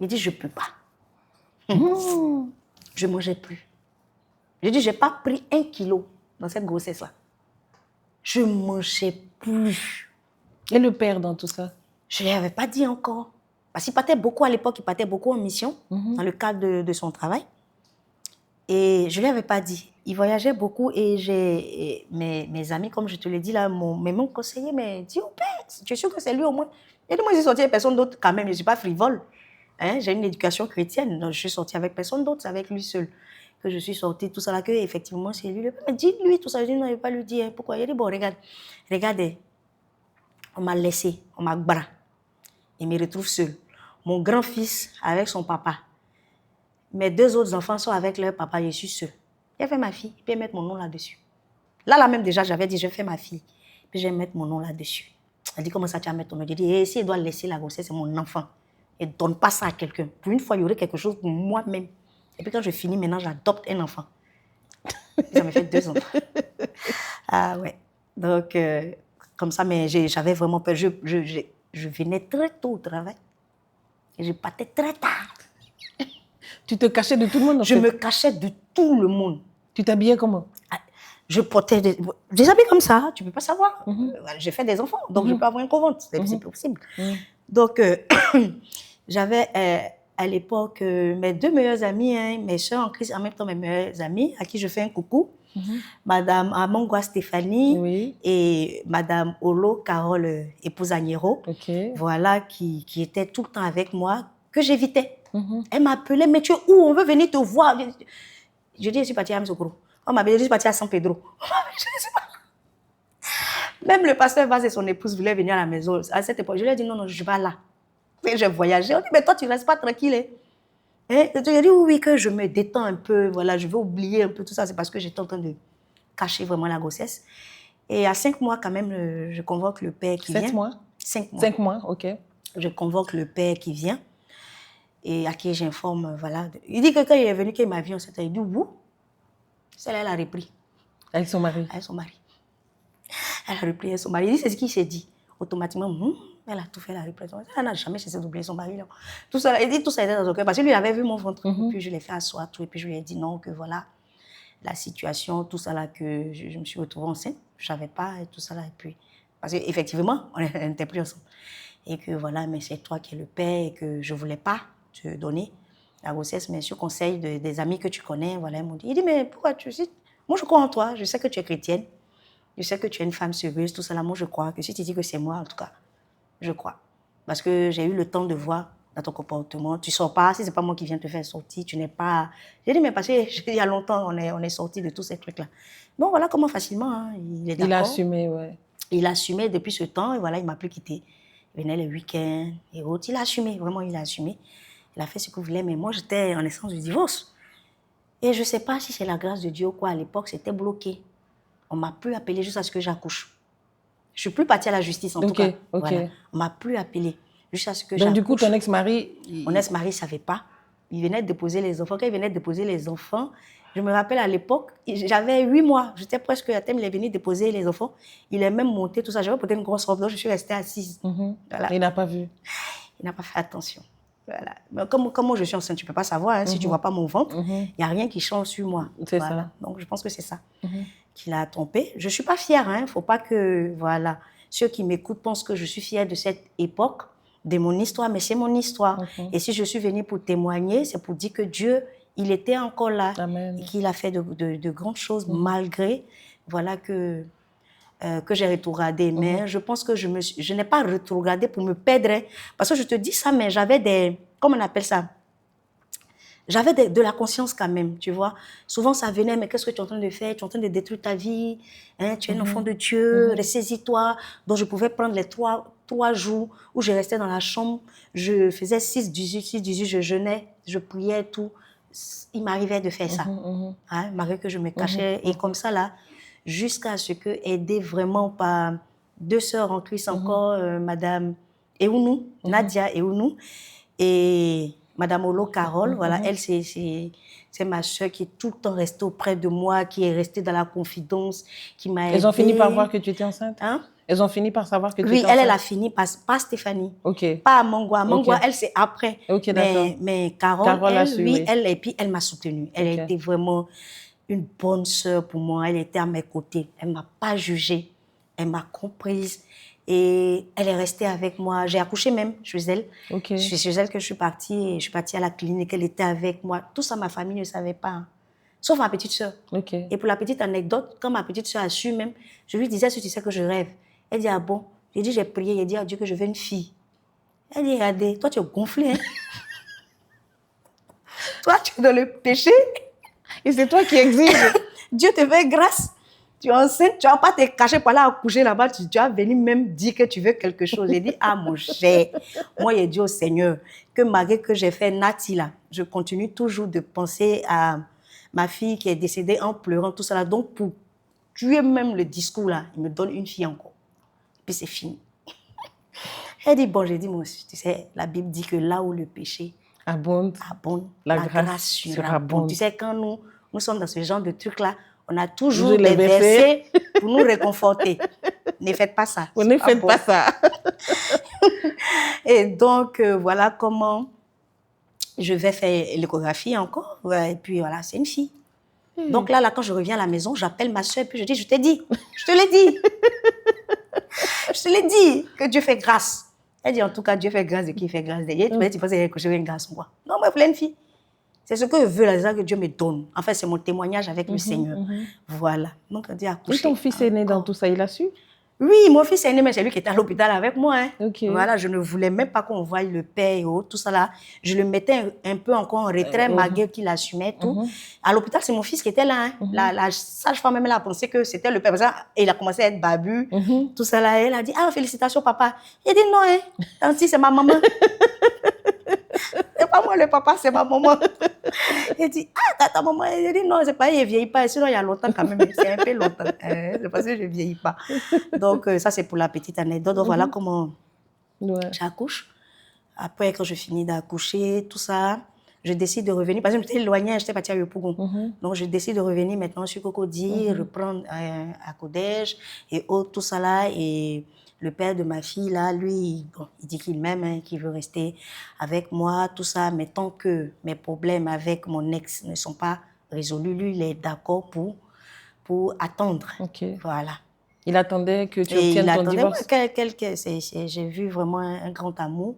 Je dis, je ne peux pas. Je ne mangeais plus. Je dis, je n'ai pas pris 1 kilo dans cette grossesse-là. Je ne mangeais plus. Et le père dans tout ça? Je ne lui avais pas dit encore. Parce qu'il partait beaucoup à l'époque, il partait beaucoup en mission, dans le cadre de son travail. Et je ne lui avais pas dit. Il voyageait beaucoup et mes amis, comme je te l'ai dit là, m'ont conseillé, mais dis au père, tu es sûr que c'est lui au moins? Et moi, j'ai sorti avec personne d'autre quand même, je ne suis pas frivole. Hein? J'ai une éducation chrétienne, donc je suis sortie avec personne d'autre, c'est avec lui seul que je suis sortie, tout ça là, que effectivement c'est lui. Mais dis-lui tout ça. Je dis non, je ne vais pas lui dire. Pourquoi? Il a dit bon, regardez, on m'a laissé, on m'a bras. Il me retrouve seul. Mon grand-fils avec son papa. Mes 2 autres enfants sont avec leur papa, je suis seule. J'ai fait ma fille, puis je vais mettre mon nom là-dessus. Là même déjà, j'avais dit, je fais ma fille, puis je vais mettre mon nom là-dessus. Elle dit, comment ça tu vas mettre ton nom? J'ai dit, si elle doit laisser la grossesse, c'est mon enfant. Et ne donne pas ça à quelqu'un. Pour une fois, il y aurait quelque chose pour moi-même. Et puis quand je finis, maintenant, j'adopte un enfant. Ça me fait 2 enfants. Ah ouais. Donc, comme ça, mais j'avais vraiment peur. Je venais très tôt au travail. Et je partais très tard. Tu te cachais de tout le monde? Je me cachais de tout le monde. Tu t'habillais comment? Je portais des habits comme ça, tu ne peux pas savoir. J'ai fait des enfants, donc je peux avoir un convent, c'est possible. Donc, j'avais à l'époque mes 2 meilleures amies, hein, mes soeurs en Christ, en même temps mes meilleures amies, à qui je fais un coucou. Madame Amongwa Stéphanie et Madame Olo Carole épouse Agnero, voilà, qui était tout le temps avec moi, que j'évitais. Elle m'appelait, mais tu es où? On veut venir te voir. Je dis, je suis partie à Amsokoro. On m'a dit, je suis partie à San Pedro. Même le pasteur Vaz et son épouse voulaient venir à la maison. À cette époque, je lui ai dit, non, non, je vais là. Et j'ai voyagé. On dit, mais toi, tu ne restes pas tranquille. Hein? Et j'ai dit, oui, que je me détends un peu. Voilà, je vais oublier un peu tout ça. C'est parce que j'étais en train caché vraiment la grossesse. Et à 5 mois, quand même, je convoque le père qui vient. 7 mois? 5 mois. 5 mois, ok. Je convoque le père qui vient et à qui j'informe, voilà. Il dit que quand il est venu, qu'il m'a vu, il dit, où? Celle-là, elle a repris. Avec son mari? Avec son mari. Elle a repris avec son mari. Il dit, c'est ce qu'il s'est dit. Automatiquement, elle a tout fait, elle a repris. Elle n'a jamais cessé d'oublier son mari. Non. Tout ça, il dit, tout ça était dans son cœur. Parce que lui, il avait vu mon ventre. Et puis, je l'ai fait asseoir, tout. Et puis, je lui ai dit, non, que voilà, la situation, tout ça là, que je me suis retrouvée enceinte. Je ne savais pas, et tout ça là. Et puis, parce qu'effectivement, on n'était plus ensemble. Et que voilà, mais c'est toi qui es le père et que je ne voulais pas te donner la grossesse, mais sur conseil des amis que tu connais, voilà, ils m'ont dit, il dit, mais pourquoi tu sais, moi je crois en toi, je sais que tu es chrétienne, je sais que tu es une femme sérieuse, tout ça là, moi je crois que si tu dis que c'est moi, en tout cas, je crois. Parce que j'ai eu le temps de voir dans ton comportement, tu ne sors pas, si ce n'est pas moi qui viens te faire sortir, tu n'es pas... J'ai dit, mais parce qu'il y a longtemps, on est sortis de tous ces trucs-là. Bon, voilà comment facilement, hein, il est d'accord. Il a assumé, ouais. Il a assumé depuis ce temps, et voilà, il ne m'a plus quitté. Il venait les week-ends et autres. Il a assumé, vraiment, il a assumé. Il a fait ce qu'il voulait, mais moi, j'étais en essence du divorce. Et je ne sais pas si c'est la grâce de Dieu ou quoi, à l'époque, c'était bloqué. On ne m'a plus appelé jusqu'à ce que j'accouche. Je ne suis plus partie à la justice, en tout cas. Voilà. On ne m'a plus appelé jusqu'à ce que j'accouche. Donc, du coup, ton ex-mari... Mon ex-mari ne savait pas. Il venait de déposer les enfants. Quand il venait de déposer les enfants, je me rappelle à l'époque, j'avais 8 mois. J'étais presque à terme, il est venu déposer les enfants. Il est même monté, tout ça. J'avais porté une grosse robe, donc je suis restée assise. Voilà. Il n'a pas vu. Il n'a pas fait attention. Voilà. Mais comme moi je suis enceinte, tu ne peux pas savoir. Hein, si tu ne vois pas mon ventre, il n'y a rien qui change sur moi. C'est voilà. ça. Donc je pense que c'est ça qui l'a trompé. Je ne suis pas fière. Il ne faut pas que ceux qui m'écoutent pensent que je suis fière de cette époque, de mon histoire, mais c'est mon histoire. Et si je suis venue pour témoigner, c'est pour dire que Dieu, il était encore là. Amen. Et qu'il a fait de grandes choses malgré que j'ai rétrogradé. Mais je pense que je n'ai pas rétrogradé pour me perdre. Hein, parce que je te dis ça, mais j'avais des... Comment on appelle ça? J'avais de la conscience quand même, tu vois. Souvent, ça venait, mais qu'est-ce que tu es en train de faire? Tu es en train de détruire ta vie. Hein, tu es un enfant de Dieu, ressaisis-toi. Donc, je pouvais prendre les trois jours où je restais dans la chambre. Je faisais 6-18, je jeûnais, je priais et tout. Il m'arrivait de faire ça. Hein, malgré que je me cachais. Et comme ça, là, jusqu'à ce que, aidée vraiment par 2 sœurs en Christ encore, Madame Eounou, Nadia Eounou, et Madame Olo Carole, voilà, elle, c'est ma sœur qui est tout le temps restée auprès de moi, qui est restée dans la confidence, qui m'a aidée. Elles ont fini par voir que tu étais enceinte? Hein? Elles ont fini par savoir que tu étais enceinte? Oui, elle a fini, pas Stéphanie. OK. Pas Mangwa. Mangwa, elle, c'est après. OK, d'accord. Mais Carole, elle, et puis elle m'a soutenue. Elle a été vraiment une bonne sœur pour moi. Elle était à mes côtés. Elle ne m'a pas jugée. Elle m'a comprise. Et elle est restée avec moi. J'ai accouché même chez elle. Okay. C'est chez elle que je suis partie. Et je suis partie à la clinique. Elle était avec moi. Tout ça, ma famille ne savait pas. Hein. Sauf ma petite sœur. Okay. Et pour la petite anecdote, quand ma petite sœur a su même, je lui disais, tu sais que je rêve. Elle dit, ah bon? J'ai dit, j'ai prié. J'ai dit à Dieu que je veux une fille. Elle dit, regardez, toi, tu es gonflé. Hein? Toi, tu es dans le péché. Et c'est toi qui exige. Dieu te fait grâce. Tu es enceinte, tu ne vas pas te cacher pour aller accoucher là-bas. Tu vas venir même dire que tu veux quelque chose. J'ai dit, ah mon cher, moi j'ai dit au Seigneur que malgré que j'ai fait Nati là, je continue toujours de penser à ma fille qui est décédée en pleurant, tout ça là. Donc pour tuer même le discours là, il me donne une fille encore. Puis c'est fini. Elle dit, bon, j'ai dit, moi aussi, tu sais, la Bible dit que là où le péché abonde, la grâce surabonde. Tu sais, quand nous sommes dans ce genre de trucs là, on a toujours des versets pour nous réconforter. Ne faites pas ça. Vous ne faites pas ça. Et donc, voilà comment je vais faire l'échographie encore. Ouais, et puis, voilà, c'est une fille. Donc là, quand je reviens à la maison, j'appelle ma soeur et puis je dis, je t'ai dit, je te l'ai dit. Je te l'ai dit que Dieu fait grâce. Elle dit, en tout cas, Dieu fait grâce de qui fait grâce d'elle. Tu penses que je veux une garçon, quoi. Non, moi, je voulais une fille. C'est ce que je veux, là, que Dieu me donne. En fait, c'est mon témoignage avec le Seigneur. Voilà. Donc, on dit accoucher. Et ton fils aîné dans tout ça, il a su? Oui, mon fils aîné, mais c'est lui qui était à l'hôpital avec moi. Hein. Okay. Voilà, je ne voulais même pas qu'on voie le père et autres, tout ça là. Je le mettais un peu encore en retrait, malgré qu'il assumait tout. À l'hôpital, c'est mon fils qui était là. Hein. La sage-femme même, elle a pensé que c'était le père. Et il a commencé à être babu, tout ça là. Elle a dit, ah, félicitations, papa. Il a dit, non, hein. Tanti, c'est ma maman. C'est pas moi le papa, c'est ma maman. Il dit, ah, ta maman. Il dit, non, c'est pas, il ne vieillit pas. Sinon, il y a longtemps quand même. C'est un peu longtemps. C'est parce que je ne vieillis pas. Donc, ça, c'est pour la petite anecdote. Donc, voilà comment j'accouche. Après, quand je finis d'accoucher, tout ça, je décide de revenir. Parce que j'étais éloignée, j'étais partie à Yopougon. Donc, je décide de revenir maintenant sur Cocody, reprendre à Codège et autres, tout ça là. Et le père de ma fille, là, lui, bon, il dit qu'il m'aime, hein, qu'il veut rester avec moi, tout ça. Mais tant que mes problèmes avec mon ex ne sont pas résolus, lui, il est d'accord pour attendre. Voilà. Il attendait que tu obtiennes ton divorce? J'ai vu vraiment un grand amour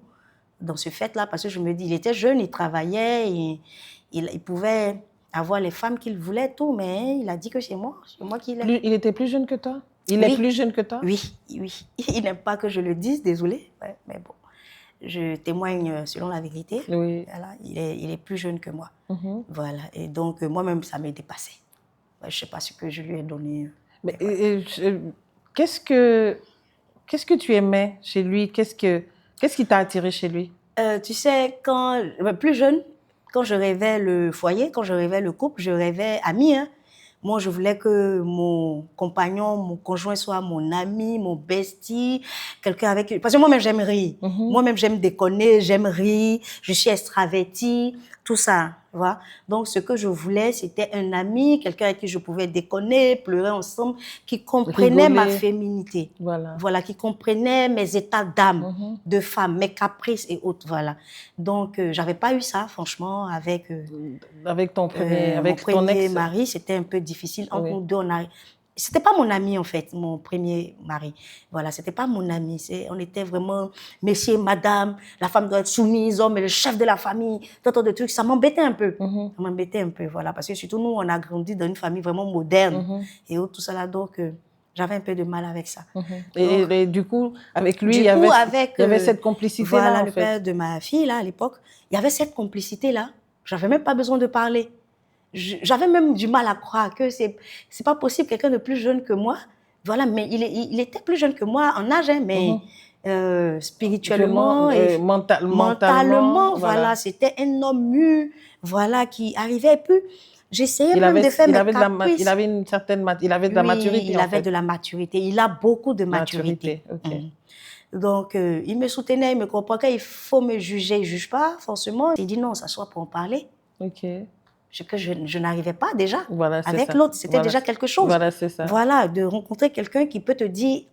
dans ce fait-là, parce que je me dis, il était jeune, il travaillait, il pouvait avoir les femmes qu'il voulait, tout, mais il a dit que c'est moi qu'il aime. Il était plus jeune que toi? Il est plus jeune que toi? Oui. Il n'aime pas que je le dise, désolé, mais bon, je témoigne selon la vérité. Oui. Voilà, il est plus jeune que moi. Voilà, et donc moi-même, ça m'est dépassé. Je ne sais pas ce que je lui ai donné. Mais qu'est-ce que tu aimais chez lui? Qu'est-ce qui t'a attiré chez lui? Tu sais, plus jeune, quand je rêvais le foyer, quand je rêvais le couple, je rêvais ami. Hein. Moi, je voulais que mon compagnon, mon conjoint soit mon ami, mon bestie, quelqu'un avec... Parce que moi-même, j'aime rire. Moi-même, j'aime déconner, j'aime rire, je suis extravertie, tout ça, tu vois. Donc, ce que je voulais, c'était un ami, quelqu'un avec qui je pouvais déconner, pleurer ensemble, qui comprenait ma féminité. Voilà, qui comprenait mes états d'âme de femme, mes caprices et autres, voilà. Donc, j'avais pas eu ça, franchement, avec ton premier mari, c'était un peu difficile. Entre nous deux, c'était pas mon ami, en fait, mon premier mari. Voilà, c'était pas mon ami. On était vraiment monsieur, madame, la femme doit être soumise, homme est le chef de la famille, tant de trucs. Ça m'embêtait un peu. Ça m'embêtait un peu, voilà. Parce que surtout, nous, on a grandi dans une famille vraiment moderne et tout ça là. Donc, j'avais un peu de mal avec ça. Et du coup, avec lui, il y avait cette complicité-là, voilà, le père de ma fille, là, à l'époque, il y avait cette complicité-là. J'avais même pas besoin de parler. J'avais même du mal à croire que c'est pas possible, quelqu'un de plus jeune que moi. Voilà, mais il était plus jeune que moi en âge, hein, mais spirituellement et mentalement, voilà, c'était un homme mûr, voilà, qui arrivait. Et puis, j'essayais même de faire mes caprices. Il avait de la maturité. Il avait de la maturité. Il a beaucoup de maturité. Donc, il me soutenait, il me comprenait. Il faut me juger, il ne juge pas forcément. Il dit non, s'assoit pour en parler. Que je n'arrivais pas déjà avec l'autre. C'était déjà quelque chose. Voilà, c'est ça. Voilà, de rencontrer quelqu'un qui peut te dire,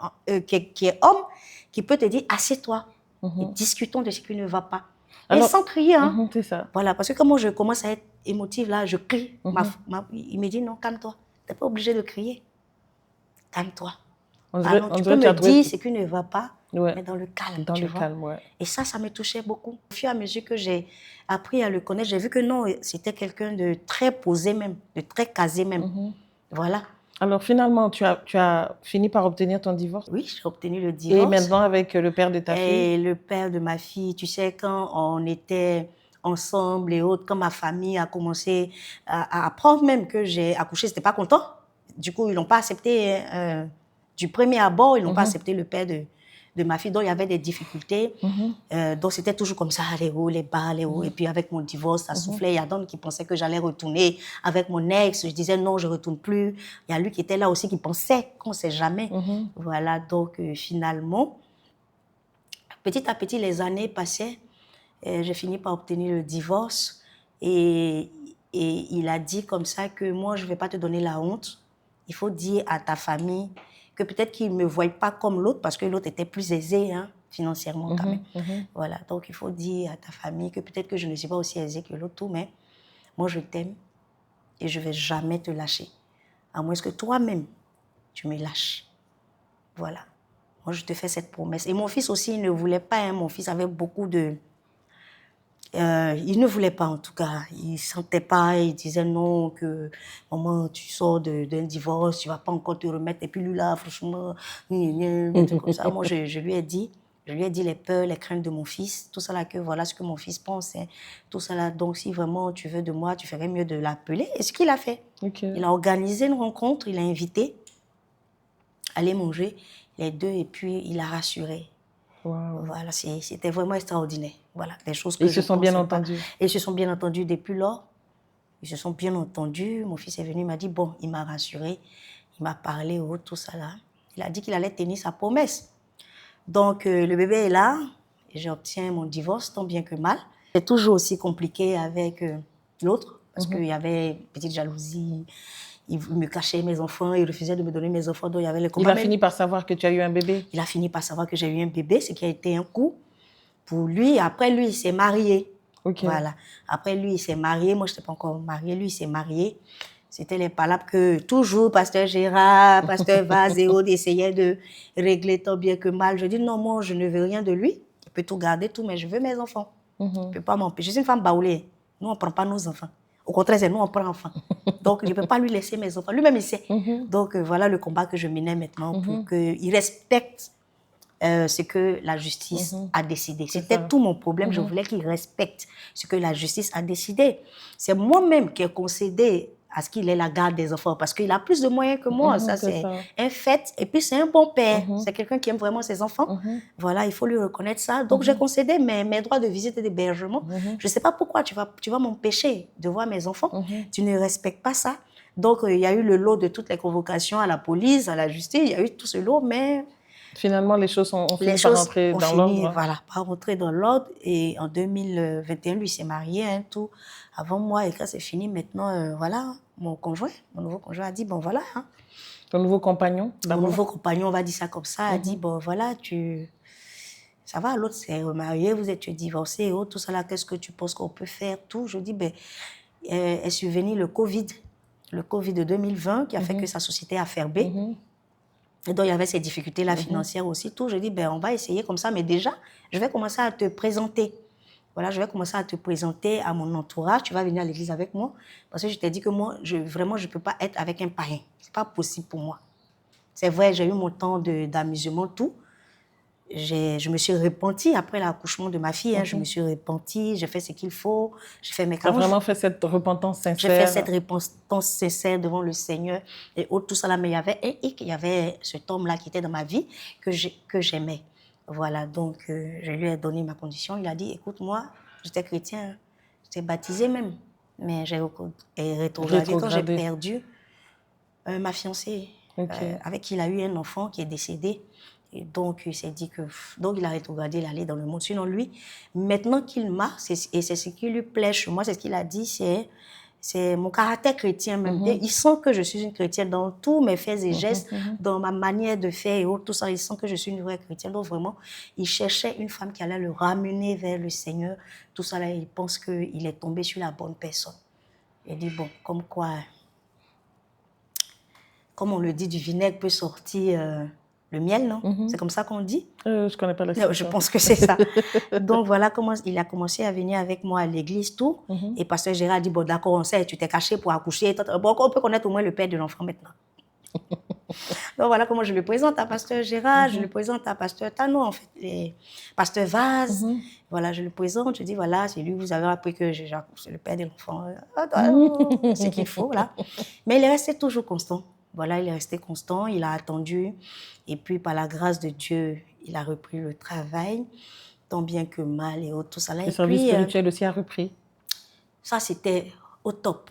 qui est homme, qui peut te dire, assieds-toi, et discutons de ce qui ne va pas. Alors, et sans crier. Hein. C'est ça. Voilà, parce que quand moi je commence à être émotive, là, je crie. Il me dit, non, calme-toi. Tu n'es pas obligé de crier. Calme-toi. Tu peux me dire ce qui ne va pas, mais dans le calme. Et ça me touchait beaucoup. Au fur et à mesure que j'ai appris à le connaître, j'ai vu que non, c'était quelqu'un de très posé même, de très casé même. Voilà. Alors finalement, tu as fini par obtenir ton divorce? Oui, j'ai obtenu le divorce. Et maintenant avec le père de ta fille? Et le père de ma fille, tu sais, quand on était ensemble et autres, quand ma famille a commencé à apprendre même que j'ai accouché, ils n'étaient pas contents. Du coup, ils n'ont pas accepté... du premier abord, ils n'ont pas accepté le père de ma fille. Donc, il y avait des difficultés. Donc, c'était toujours comme ça, les hauts, les bas, les hauts. Et puis, avec mon divorce, ça soufflait. Il y a d'autres qui pensaient que j'allais retourner avec mon ex. Je disais non, je ne retourne plus. Il y a lui qui était là aussi, qui pensait qu'on ne sait jamais. Voilà, donc, finalement, petit à petit, les années passaient. J'ai fini par obtenir le divorce. Et il a dit comme ça que moi, je ne vais pas te donner la honte. Il faut dire à ta famille que peut-être qu'ils ne me voient pas comme l'autre, parce que l'autre était plus aisé, hein, financièrement quand même. Voilà, donc il faut dire à ta famille que peut-être que je ne suis pas aussi aisée que l'autre, tout, mais moi je t'aime et je ne vais jamais te lâcher. À moins que toi-même, tu me lâches. Voilà. Moi, je te fais cette promesse. Et mon fils aussi, il ne voulait pas, hein, mon fils avait beaucoup de... il ne voulait pas, en tout cas. Il ne sentait pas, il disait non, que maman, tu sors d'un divorce, tu ne vas pas encore te remettre. Et puis lui, là, franchement, des trucs comme ça. Moi, je lui ai dit les peurs, les craintes de mon fils, tout ça là, que voilà ce que mon fils pense, hein, tout ça là. Donc, si vraiment tu veux de moi, tu ferais mieux de l'appeler. Et ce qu'il a fait, il a organisé une rencontre, il a invité à aller manger les deux, et puis il a rassuré. Wow. Voilà, c'était vraiment extraordinaire. Voilà, des choses que ils se sont bien entendus. Et ils se sont bien entendus depuis lors. Ils se sont bien entendus. Mon fils est venu, il m'a dit, bon, il m'a rassuré. Il m'a parlé, tout ça là. Il a dit qu'il allait tenir sa promesse. Donc, le bébé est là. J'obtiens mon divorce, tant bien que mal. C'est toujours aussi compliqué avec l'autre, parce qu'il y avait une petite jalousie. Il me cachait mes enfants, il refusait de me donner mes enfants, donc il y avait le combat. Il a fini par savoir que tu as eu un bébé? Il a fini par savoir que j'ai eu un bébé, ce qui a été un coup pour lui. Après, lui, il s'est marié. Okay. Voilà. Après, lui, il s'est marié. Moi, je n'étais pas encore mariée. Lui, il s'est marié. C'était les palabres que toujours Pasteur Gérard, Pasteur Vaz et autres essayaient de régler tant bien que mal. Je dis non, moi, je ne veux rien de lui. Il peut tout garder, tout, mais je veux mes enfants. Je ne peux pas m'empêcher. Je suis une femme baoulée. Nous, on ne prend pas nos enfants. Au contraire, c'est nous, on prend enfants. Donc, je ne peux pas lui laisser mes enfants. Lui-même, il sait. Donc, voilà le combat que je menais maintenant pour qu'il respecte ce que la justice a décidé. C'était tout mon problème. Je voulais qu'il respecte ce que la justice a décidé. C'est moi-même qui ai concédé à ce qu'il ait la garde des enfants parce qu'il a plus de moyens que moi. Ça, c'est un fait. Et puis, c'est un bon père. C'est quelqu'un qui aime vraiment ses enfants. Voilà, il faut lui reconnaître ça. Donc, j'ai concédé mes droits de visite et d'hébergement. Je ne sais pas pourquoi tu vas m'empêcher de voir mes enfants. Tu ne respectes pas ça. Donc, il y a eu le lot de toutes les convocations à la police, à la justice. Il y a eu tout ce lot, mais... Finalement, les choses ont fini par rentrer dans l'ordre. Voilà, par rentrer dans l'ordre. Et en 2021, lui s'est marié, tout avant moi. Et quand c'est fini, maintenant, voilà, mon nouveau conjoint a dit, bon, voilà. Ton nouveau compagnon, d'abord. Mon nouveau compagnon, on va dire ça comme ça, a dit, bon, voilà, ça va, l'autre s'est remarié, tu es divorcé, tout ça là, qu'est-ce que tu penses qu'on peut faire, tout. Je dis, ben, est survenu le Covid de 2020 qui a fait que sa société a fermé. Et donc, il y avait ces difficultés-là financières aussi, tout. Je dis, ben, on va essayer comme ça, mais déjà, je vais commencer à te présenter. Voilà, je vais commencer à te présenter à mon entourage. Tu vas venir à l'église avec moi. Parce que je t'ai dit que moi, vraiment, je ne peux pas être avec un païen. Ce n'est pas possible pour moi. C'est vrai, j'ai eu mon temps d'amusement, tout. Je me suis repentie après l'accouchement de ma fille. Je me suis repentie, j'ai fait ce qu'il faut, j'ai fait mes cartes. Tu as vraiment fait cette repentance sincère? J'ai fait cette repentance sincère devant le Seigneur et tout ça là. Mais il y avait cet homme-là qui était dans ma vie que j'aimais. Voilà, donc je lui ai donné ma condition. Il a dit, écoute, moi, j'étais chrétien, j'étais baptisé même, mais j'ai rétrogradé quand j'ai perdu ma fiancée, avec qui il a eu un enfant qui est décédé. Et donc, il s'est dit que... Donc, il a rétrogradé, il allait dans le monde. Sinon, lui, maintenant qu'il m'a, et c'est ce qui lui plaît chez moi, c'est ce qu'il a dit, c'est mon caractère chrétien même. Il sent que je suis une chrétienne dans tous mes faits et gestes, dans ma manière de faire et tout ça. Il sent que je suis une vraie chrétienne. Donc, vraiment, il cherchait une femme qui allait le ramener vers le Seigneur. Tout ça, là, il pense qu'il est tombé sur la bonne personne. Il dit, bon, comme quoi, comme on le dit, du vinaigre peut sortir... le miel, non? C'est comme ça qu'on dit? Je ne connais pas l'expression. Je pense que c'est ça. Donc, voilà comment il a commencé à venir avec moi à l'église, tout. Et Pasteur Gérard a dit, bon, d'accord, on sait, tu t'es caché pour accoucher. Bon, on peut connaître au moins le père de l'enfant maintenant. Donc, voilà comment je le présente à Pasteur Gérard, je le présente à Pasteur Tano, en fait, et Pasteur Vaz. Voilà, je le présente, je dis, voilà, c'est lui, vous avez appris que c'est le père de l'enfant. C'est qu'il faut, là. Mais il est resté toujours constant. Voilà, il est resté constant, il a attendu. Et puis, par la grâce de Dieu, il a repris le travail, tant bien que mal et tout ça. Le service spirituel aussi a repris. Ça, c'était au top.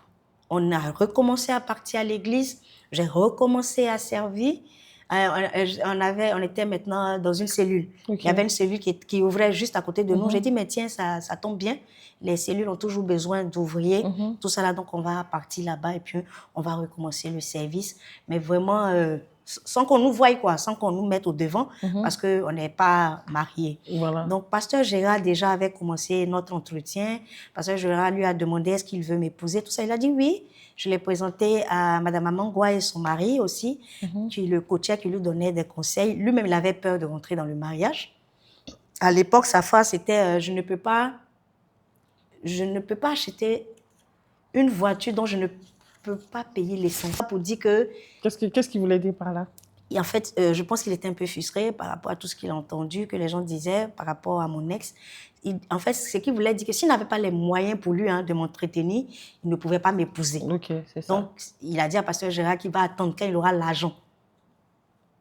On a recommencé à partir à l'église. J'ai recommencé à servir. On était maintenant dans une cellule. Il y avait une cellule qui ouvrait juste à côté de nous. J'ai dit, mais tiens, ça tombe bien. Les cellules ont toujours besoin d'ouvriers. Tout ça là, donc on va partir là-bas et puis on va recommencer le service. Mais vraiment, sans qu'on nous voie, quoi, sans qu'on nous mette au devant, parce qu'on n'est pas mariés. Voilà. Donc, Pasteur Gérard déjà avait commencé notre entretien. Pasteur Gérard lui a demandé est-ce qu'il veut m'épouser, tout ça. Il a dit oui. Je l'ai présenté à Mme Amangwa et son mari aussi, qui le coachait, qui lui donnait des conseils. Lui-même, il avait peur de rentrer dans le mariage. À l'époque, sa phrase, c'était je ne peux pas acheter une voiture dont je ne peux pas payer l'essence. Pour dire que... Qu'est-ce qu'il voulait dire par là? Et en fait, je pense qu'il était un peu frustré par rapport à tout ce qu'il a entendu, que les gens disaient par rapport à mon ex. En fait, ce qu'il voulait dire que s'il n'avait pas les moyens pour lui de m'entretenir, il ne pouvait pas m'épouser. Ok, c'est ça. Donc, il a dit à Pasteur Gérard qu'il va attendre quand il aura l'argent.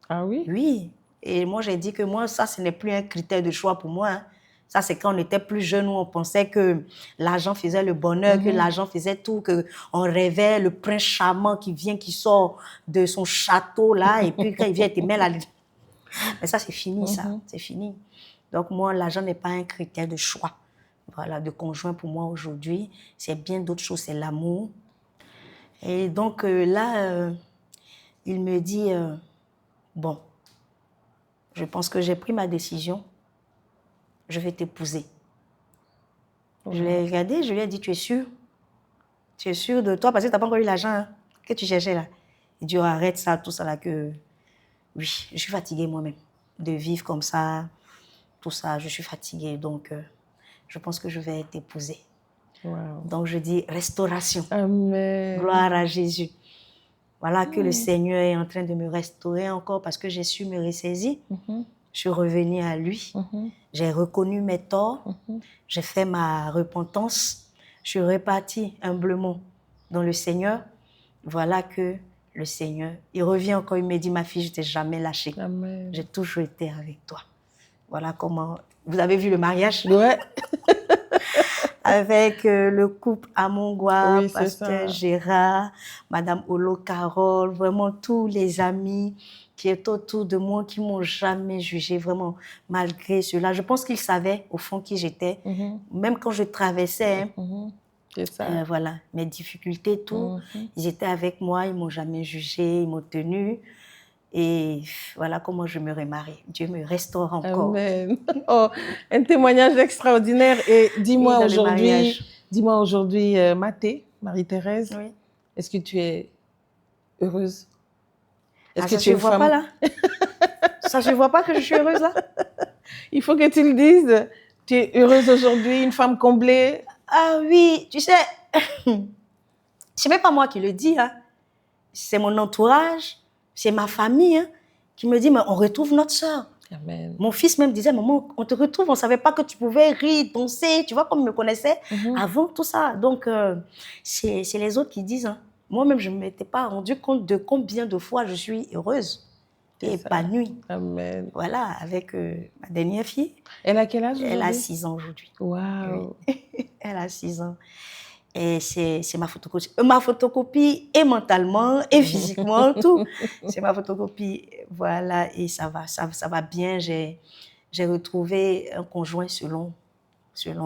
Ah oui? Oui. Et moi, j'ai dit que moi, ça, ce n'est plus un critère de choix pour moi. Ça, c'est quand on était plus jeune, où on pensait que l'argent faisait le bonheur, que l'argent faisait tout, qu'on rêvait le prince charmant qui vient, qui sort de son château, là, et puis quand il vient, il te met la... Mais ça, c'est fini, ça. C'est fini. Donc, moi, l'argent n'est pas un critère de choix. Voilà, de conjoint pour moi aujourd'hui. C'est bien d'autres choses, c'est l'amour. Et donc, là, il me dit, bon, je pense que j'ai pris ma décision. Je vais t'épouser. Je l'ai regardé, je lui ai dit, tu es sûr? Tu es sûr de toi? Parce que tu n'as pas encore eu l'argent hein, que tu cherchais là. Il dit, oh, arrête ça, tout ça là, que... Oui, je suis fatiguée moi-même de vivre comme ça, tout ça, je suis fatiguée. Donc, je pense que je vais t'épouser. Wow. Donc, je dis, restauration. Amen. Gloire à Jésus. Voilà que le Seigneur est en train de me restaurer encore parce que j'ai su me ressaisir. Je suis revenue à lui. J'ai reconnu mes torts. J'ai fait ma repentance. Je suis repartie humblement dans le Seigneur. Voilà que le Seigneur, il revient encore, il me dit, ma fille, je ne t'ai jamais lâchée. Amen. J'ai toujours été avec toi. Voilà comment... Vous avez vu le mariage? Ouais. Avec le couple Amongoua, Oui, Pasteur Gérard, Madame Olo Carole, vraiment tous les amis qui étaient autour de moi, qui ne m'ont jamais jugé, vraiment, malgré cela. Je pense qu'ils savaient, au fond, qui j'étais. Même quand je traversais, c'est ça. voilà, mes difficultés, tout, ils étaient avec moi, ils ne m'ont jamais jugé, ils m'ont tenu. Et voilà comment je me remarie. Dieu me restaure encore. Amen. Oh, un témoignage extraordinaire. Et dis-moi aujourd'hui, Mathé, Marie-Thérèse, oui. Est-ce que tu es heureuse? Est-ce que tu es une femme? Pas là. Ça se voit pas que je suis heureuse là? Il faut que tu le dises. Tu es heureuse aujourd'hui, une femme comblée? Ah oui, tu sais, c'est même pas moi qui le dis, hein. C'est mon entourage, c'est ma famille hein, qui me dit, mais on retrouve notre soeur. Amen. Mon fils même disait, maman, on te retrouve, on ne savait pas que tu pouvais rire, danser, tu vois, comme il me connaissait avant tout ça. Donc, c'est les autres qui disent. Hein. Moi-même, je ne m'étais pas rendu compte de combien de fois je suis heureuse et épanouie. Amen. Voilà, avec ma dernière fille. Elle a quel âge aujourd'hui? Elle a 6 ans aujourd'hui. Waouh. Oui. Elle a 6 ans. Et c'est ma photocopie. Ma photocopie et mentalement et physiquement, tout. C'est ma photocopie. Voilà, et ça va bien. J'ai retrouvé un conjoint selon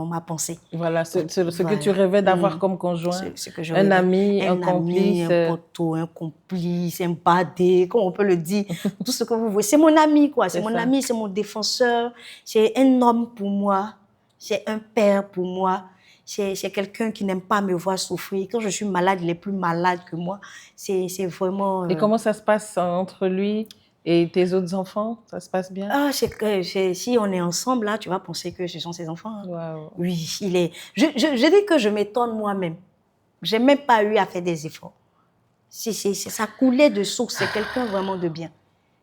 ma pensée. Voilà, ce que tu rêvais d'avoir comme conjoint. Ce que je un rêvais. Ami, un complice. Un poteau, un complice, un badé, comme on peut le dire. Tout ce que vous voyez. C'est mon ami, quoi. C'est mon ami, c'est mon défenseur. C'est un homme pour moi. C'est un père pour moi. C'est quelqu'un qui n'aime pas me voir souffrir. Quand je suis malade, il est plus malade que moi. C'est vraiment... Et comment ça se passe entre lui et tes autres enfants? Ça se passe bien? Ah, si on est ensemble, là, tu vas penser que ce sont ses enfants. Hein. Wow. Oui, il est... Je dis que je m'étonne moi-même. Je n'ai même pas eu à faire des efforts. Ça coulait de source. C'est quelqu'un vraiment de bien.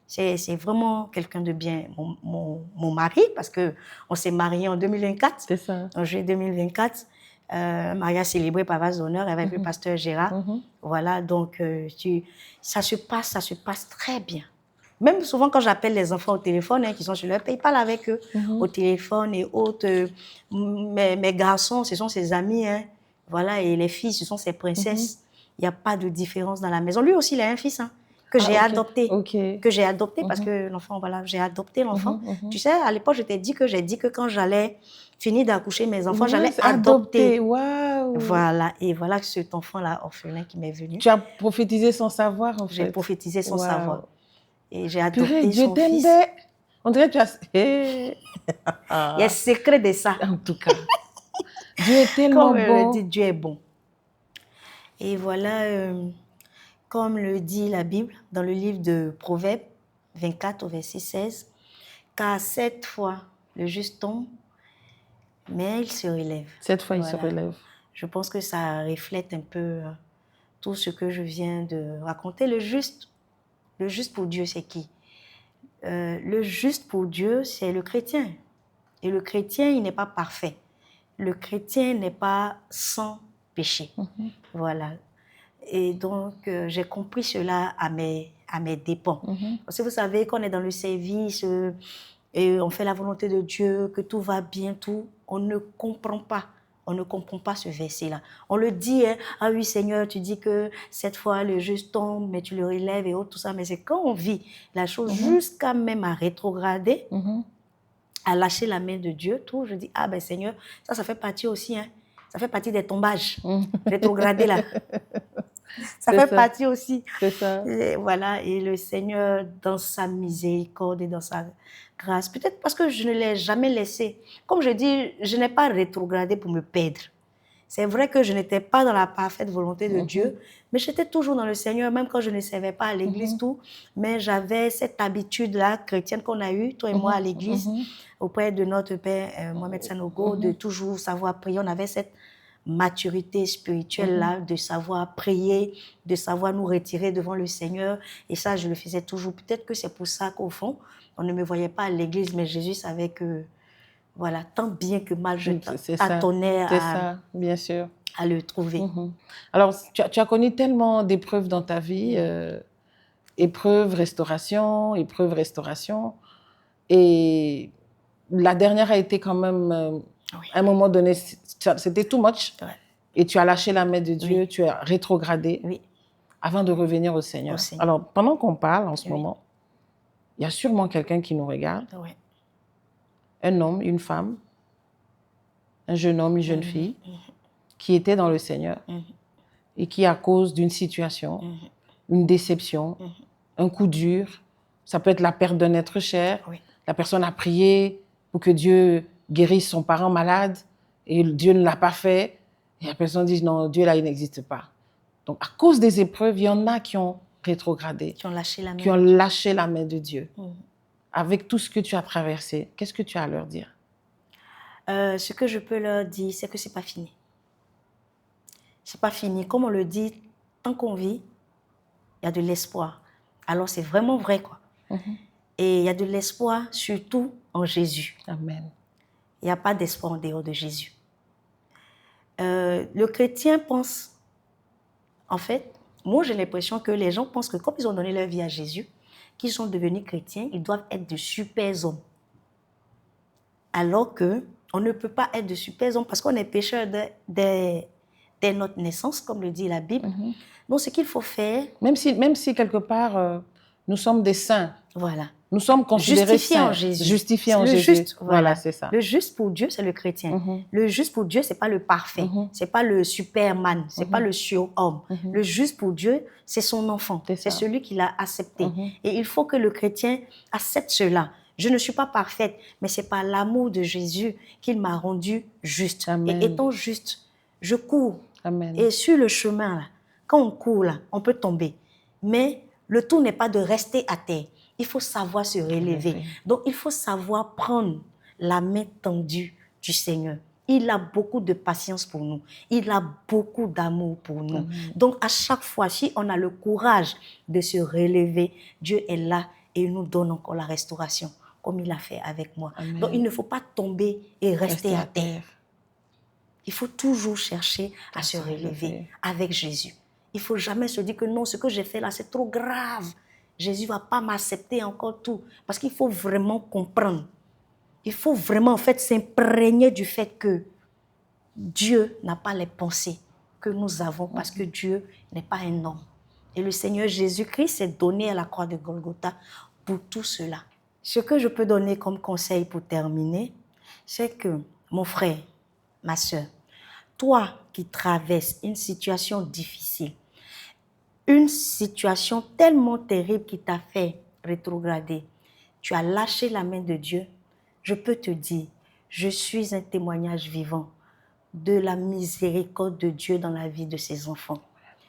C'est vraiment quelqu'un de bien. Mon mari, parce qu'on s'est mariés en 2024. C'est ça. En juillet 2024. Mariage célébré par vase d'honneur avec le pasteur Gérard. Voilà, donc ça se passe très bien. Même souvent quand j'appelle les enfants au téléphone, hein, qui sont chez leur père, ils parlent avec eux au téléphone et autres. Mes garçons, ce sont ses amis. Hein, voilà, et les filles, ce sont ses princesses. Il n'y a pas de différence dans la maison. Lui aussi, il a un fils hein, que j'ai adopté. Que j'ai adopté parce que l'enfant, voilà, j'ai adopté l'enfant. Tu sais, à l'époque, j'ai dit que quand j'allais finir d'accoucher mes enfants, j'allais adopter. Wow. Voilà, et voilà cet enfant-là, orphelin, qui m'est venu. Tu as prophétisé sans savoir, en fait. J'ai prophétisé sans savoir. Et j'ai adopté Dieu son fils. On dirait que tu as... Il y a un secret de ça. En tout cas. Dieu est tellement bon. bon. Comme dit, Dieu est bon. Et voilà, comme le dit la Bible, dans le livre de Proverbes 24 au verset 16, « Car 7 fois le juste tombe, mais il se relève. » 7 fois, il se relève. Je pense que ça reflète un peu tout ce que je viens de raconter. Le juste pour Dieu, c'est qui? Le juste pour Dieu, c'est le chrétien. Et le chrétien, il n'est pas parfait. Le chrétien n'est pas sans péché. Voilà. Et donc, j'ai compris cela à mes dépens. Parce que vous savez qu'on est dans le service, et on fait la volonté de Dieu, que tout va bien, tout, on ne comprend pas. On ne comprend pas ce verset-là. On le dit, hein, ah oui Seigneur, tu dis que cette fois le juste tombe, mais tu le relèves et autres, tout ça. Mais c'est quand on vit la chose jusqu'à même à rétrograder, à lâcher la main de Dieu, tout, je dis, ah ben Seigneur, ça fait partie aussi, hein. Ça fait partie des tombages, rétrograder là. Ça fait partie aussi. C'est ça. Et voilà, et le Seigneur, dans sa miséricorde et dans sa grâce, peut-être parce que je ne l'ai jamais laissé. Comme je dis, je n'ai pas rétrogradé pour me perdre. C'est vrai que je n'étais pas dans la parfaite volonté de Dieu, mais j'étais toujours dans le Seigneur, même quand je ne servais pas à l'église, tout. Mais j'avais cette habitude-là, chrétienne qu'on a eue, toi et moi, à l'église, auprès de notre Père Mohamed Sanogo, de toujours savoir prier. On avait cette maturité spirituelle-là, de savoir prier, de savoir nous retirer devant le Seigneur. Et ça, je le faisais toujours. Peut-être que c'est pour ça qu'au fond, on ne me voyait pas à l'église, mais Jésus savait que, voilà, tant bien que mal, je tâtonnais bien sûr, à le trouver. Alors, tu as connu tellement d'épreuves dans ta vie, épreuves, restauration, et la dernière a été quand même, à un moment donné, c'était too much, et tu as lâché la main de Dieu, tu as rétrogradé avant de revenir au Seigneur. Alors, pendant qu'on parle en ce moment, il y a sûrement quelqu'un qui nous regarde, un homme, une femme, un jeune homme, une jeune fille, qui était dans le Seigneur et qui, à cause d'une situation, une déception, un coup dur, ça peut être la perte d'un être cher, la personne a prié pour que Dieu guérisse son parent malade et Dieu ne l'a pas fait, et la personne dit non, Dieu là, il n'existe pas. Donc, à cause des épreuves, il y en a qui ont rétrogradé, qui ont lâché la main de Dieu. Avec tout ce que tu as traversé, qu'est-ce que tu as à leur dire? Ce que je peux leur dire, c'est que c'est pas fini. C'est pas fini. Comme on le dit, tant qu'on vit, il y a de l'espoir. Alors c'est vraiment vrai, quoi. Et il y a de l'espoir surtout en Jésus. Amen. Il n'y a pas d'espoir en dehors de Jésus. Le chrétien pense, en fait, moi j'ai l'impression que les gens pensent que comme ils ont donné leur vie à Jésus, qu'ils sont devenus chrétiens, ils doivent être de super hommes. Alors que on ne peut pas être de super hommes parce qu'on est pécheur dès notre naissance, comme le dit la Bible. Donc, ce qu'il faut faire... Même si quelque part, nous sommes des saints. Voilà. Nous sommes considérés justifiés saints. en Jésus. Justifiés en Jésus. Juste, voilà, c'est ça. Le juste pour Dieu, c'est le chrétien. Le juste pour Dieu, ce n'est pas le parfait. Ce n'est pas le superman. Ce n'est pas le surhomme. Le juste pour Dieu, c'est son enfant. C'est celui qui l'a accepté. Et il faut que le chrétien accepte cela. Je ne suis pas parfaite, mais c'est par l'amour de Jésus qu'il m'a rendue juste. Amen. Et étant juste, je cours. Amen. Et sur le chemin, là, quand on court, là, on peut tomber. Mais le tout n'est pas de rester à terre. Il faut savoir se relever. Donc, il faut savoir prendre la main tendue du Seigneur. Il a beaucoup de patience pour nous. Il a beaucoup d'amour pour nous. Donc, à chaque fois, si on a le courage de se relever, Dieu est là et il nous donne encore la restauration, comme il a fait avec moi. Amen. Donc, il ne faut pas tomber et rester à terre. Il faut toujours chercher à se relever avec Jésus. Il ne faut jamais se dire que non, ce que j'ai fait là, c'est trop grave. Jésus ne va pas m'accepter encore tout. Parce qu'il faut vraiment comprendre. Il faut vraiment, en fait, s'imprégner du fait que Dieu n'a pas les pensées que nous avons parce que Dieu n'est pas un homme. Et le Seigneur Jésus-Christ s'est donné à la croix de Golgotha pour tout cela. Ce que je peux donner comme conseil pour terminer, c'est que, mon frère, ma soeur, toi qui traverses une situation difficile, une situation tellement terrible qui t'a fait rétrograder, tu as lâché la main de Dieu, je peux te dire, je suis un témoignage vivant de la miséricorde de Dieu dans la vie de ses enfants.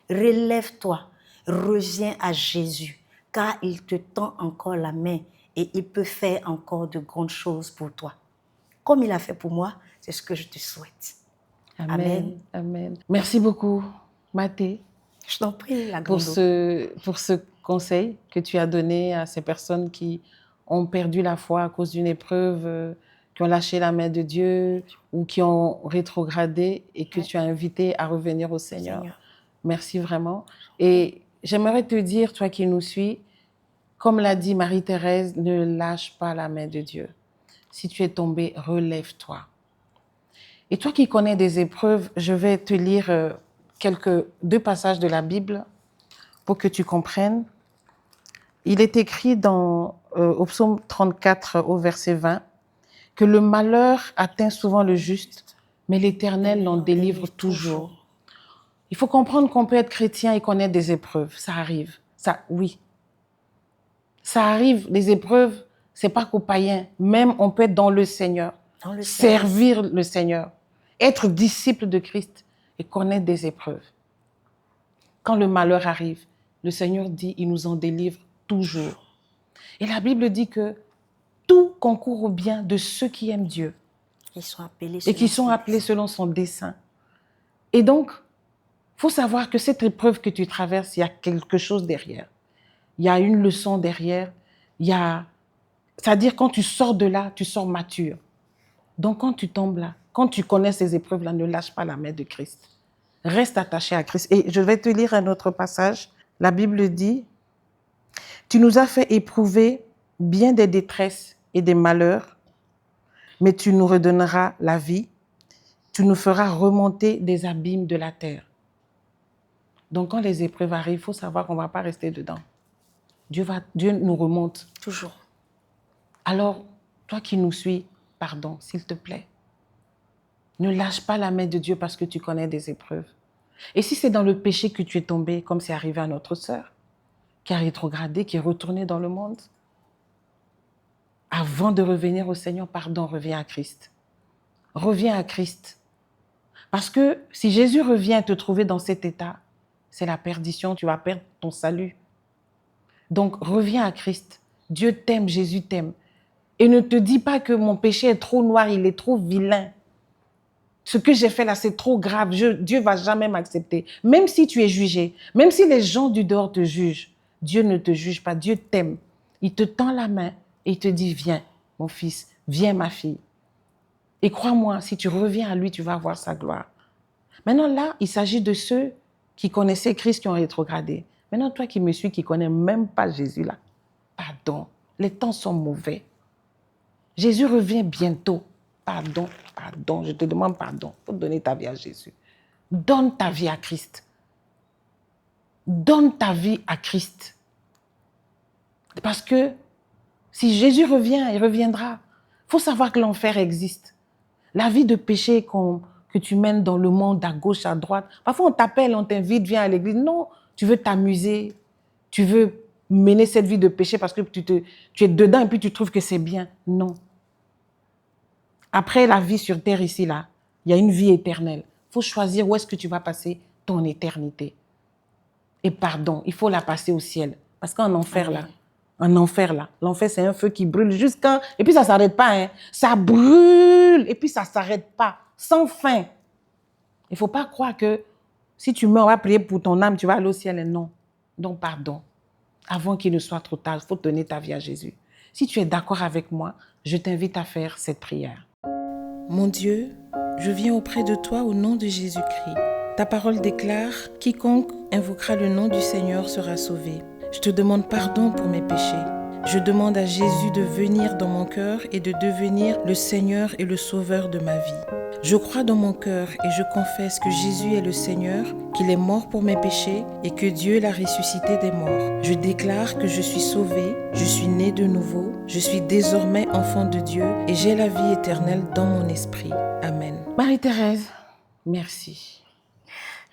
Relève-toi, reviens à Jésus, car il te tend encore la main et il peut faire encore de grandes choses pour toi. Comme il a fait pour moi, c'est ce que je te souhaite. Amen. Amen. Amen. Merci beaucoup, Mathé. Je t'en prie, la pour ce conseil que tu as donné à ces personnes qui ont perdu la foi à cause d'une épreuve, qui ont lâché la main de Dieu ou qui ont rétrogradé et que tu as invité à revenir au Seigneur. Merci vraiment. Et j'aimerais te dire, toi qui nous suis, Comme l'a dit Marie-Thérèse, ne lâche pas la main de Dieu. Si tu es tombé, relève-toi. Et toi qui connais des épreuves, je vais te lire deux passages de la Bible pour que tu comprennes. Il est écrit au psaume 34, au verset 20, que le malheur atteint souvent le juste, mais l'Éternel l'en délivre toujours. Il faut comprendre qu'on peut être chrétien et connaître des épreuves. Ça arrive. Oui. Ça arrive, les épreuves, c'est pas qu'aux païens. Même on peut être dans le Seigneur, servir le Seigneur, être disciple de Christ et connaître des épreuves. Quand le malheur arrive, le Seigneur dit, il nous en délivre toujours. Et la Bible dit que tout concourt au bien de ceux qui aiment Dieu qui sont appelés selon son dessein. Et donc, il faut savoir que cette épreuve que tu traverses, il y a quelque chose derrière. Il y a une leçon derrière. C'est-à-dire quand tu sors de là, tu sors mature. Donc quand tu tombes là, quand tu connais ces épreuves-là, ne lâche pas la main de Christ. Reste attaché à Christ. Et je vais te lire un autre passage. La Bible dit, « Tu nous as fait éprouver bien des détresses et des malheurs, mais tu nous redonneras la vie. Tu nous feras remonter des abîmes de la terre. » Donc quand les épreuves arrivent, il faut savoir qu'on ne va pas rester dedans. Dieu nous remonte. Toujours. Alors, toi qui nous suis, pardon, s'il te plaît. Ne lâche pas la main de Dieu parce que tu connais des épreuves. Et si c'est dans le péché que tu es tombé, comme c'est arrivé à notre sœur, qui a rétrogradé, qui est retournée dans le monde, avant de revenir au Seigneur, pardon, reviens à Christ. Reviens à Christ. Parce que si Jésus revient te trouver dans cet état, c'est la perdition, tu vas perdre ton salut. Donc, reviens à Christ. Dieu t'aime, Jésus t'aime. Et ne te dis pas que mon péché est trop noir, il est trop vilain. Ce que j'ai fait là, c'est trop grave. Dieu ne va jamais m'accepter. Même si tu es jugé, même si les gens du dehors te jugent, Dieu ne te juge pas. Dieu t'aime. Il te tend la main et il te dit, viens, mon fils, viens, ma fille. Et crois-moi, si tu reviens à lui, tu vas voir sa gloire. Maintenant, là, il s'agit de ceux qui connaissaient Christ, qui ont rétrogradé. Maintenant, toi qui me suis, qui ne connais même pas Jésus là, pardon, les temps sont mauvais. Jésus revient bientôt. Pardon, je te demande pardon. Il faut donner ta vie à Jésus. Donne ta vie à Christ. Donne ta vie à Christ. Parce que si Jésus revient, il reviendra. Il faut savoir que l'enfer existe. La vie de péché que tu mènes dans le monde, à gauche, à droite. Parfois, on t'appelle, on t'invite, viens à l'église. Non, tu veux t'amuser. Tu veux mener cette vie de péché parce que tu es dedans et puis tu trouves que c'est bien. Non. Après la vie sur terre ici, là, il y a une vie éternelle. Il faut choisir où est-ce que tu vas passer ton éternité. Et pardon, il faut la passer au ciel. Parce qu'en enfer, là, l'enfer, c'est un feu qui brûle jusqu'à... Et puis, ça ne s'arrête pas, hein. Ça brûle et puis ça ne s'arrête pas, sans fin. Il ne faut pas croire que si tu meurs, on va prier pour ton âme, tu vas aller au ciel. Non. Donc, pardon. Avant qu'il ne soit trop tard, il faut donner ta vie à Jésus. Si tu es d'accord avec moi, je t'invite à faire cette prière. Mon Dieu, je viens auprès de toi au nom de Jésus-Christ. Ta parole déclare, quiconque invoquera le nom du Seigneur sera sauvé. Je te demande pardon pour mes péchés. Je demande à Jésus de venir dans mon cœur et de devenir le Seigneur et le Sauveur de ma vie. Je crois dans mon cœur et je confesse que Jésus est le Seigneur, qu'il est mort pour mes péchés et que Dieu l'a ressuscité des morts. Je déclare que je suis sauvé, je suis né de nouveau, je suis désormais enfant de Dieu et j'ai la vie éternelle dans mon esprit. Amen. Marie-Thérèse, merci.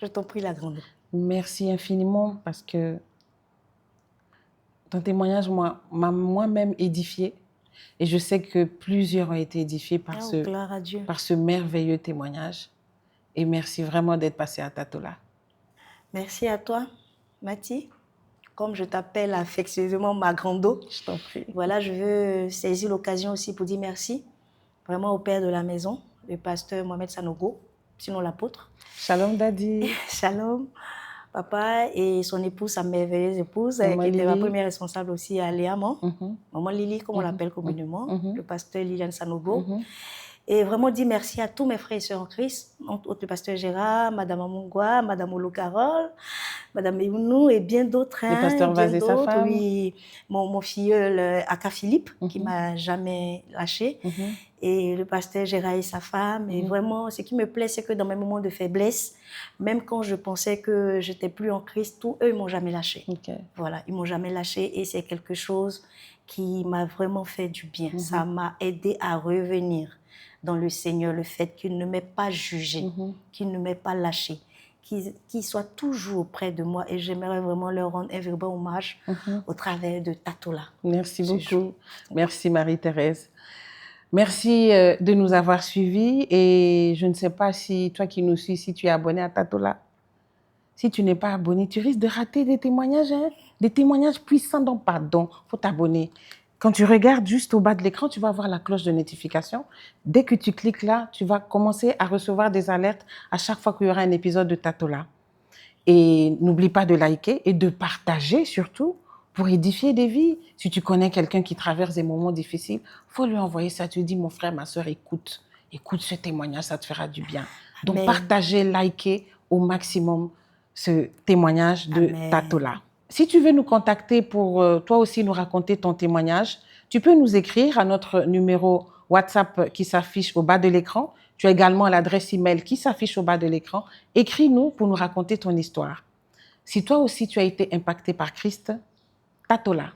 Je t'en prie, la grande. Merci infiniment parce que ton témoignage m'a moi-même édifiée. Et je sais que plusieurs ont été édifiés par ce merveilleux témoignage. Et merci vraiment d'être passé à Tatola. Merci à toi, Mathie. Comme je t'appelle affectueusement ma grando. Je t'en prie. Voilà, je veux saisir l'occasion aussi pour dire merci vraiment au père de la maison, le pasteur Mohamed Sanogo, sinon l'apôtre. Shalom, Daddy. Shalom. Papa et son épouse, sa merveilleuse épouse, qui était ma première responsable aussi à Léamant. Maman Lily, comme on l'appelle communément, le pasteur Liliane Sanogo. Et vraiment dire merci à tous mes frères et sœurs en Christ, entre autres le pasteur Gérard, Madame Amongwa, Madame Olo Carole, Madame Eounou et bien d'autres. Le pasteur Vaz Bien et sa d'autres, femme. oui. Mon filleul Aka Philippe, qui m'a jamais lâché. Et le pasteur Gérard et sa femme. Et vraiment, ce qui me plaît, c'est que dans mes moments de faiblesse, même quand je pensais que je n'étais plus en Christ, tous eux, ils ne m'ont jamais lâché. Voilà, ils ne m'ont jamais lâché. Et c'est quelque chose qui m'a vraiment fait du bien. Ça m'a aidé à revenir dans le Seigneur, le fait qu'il ne m'ait pas jugé, qu'il ne m'ait pas lâché, qu'il soit toujours auprès de moi. Et j'aimerais vraiment leur rendre un vrai hommage au travers de Tatola. Merci beaucoup. Merci Marie-Thérèse. Merci de nous avoir suivis et je ne sais pas si toi qui nous suis, si tu es abonné à Tatola. Si tu n'es pas abonné, tu risques de rater des témoignages, des témoignages puissants dont pardon. Il faut t'abonner. Quand tu regardes juste au bas de l'écran, tu vas voir la cloche de notification. Dès que tu cliques là, tu vas commencer à recevoir des alertes à chaque fois qu'il y aura un épisode de Tatola. Et n'oublie pas de liker et de partager surtout pour édifier des vies. Si tu connais quelqu'un qui traverse des moments difficiles, il faut lui envoyer ça. Tu dis, mon frère, ma soeur, écoute ce témoignage, ça te fera du bien. Donc, partagez, likez au maximum ce témoignage de Tatola. Si tu veux nous contacter pour toi aussi nous raconter ton témoignage, tu peux nous écrire à notre numéro WhatsApp qui s'affiche au bas de l'écran. Tu as également l'adresse email qui s'affiche au bas de l'écran. Écris-nous pour nous raconter ton histoire. Si toi aussi tu as été impacté par Christ, Tatola.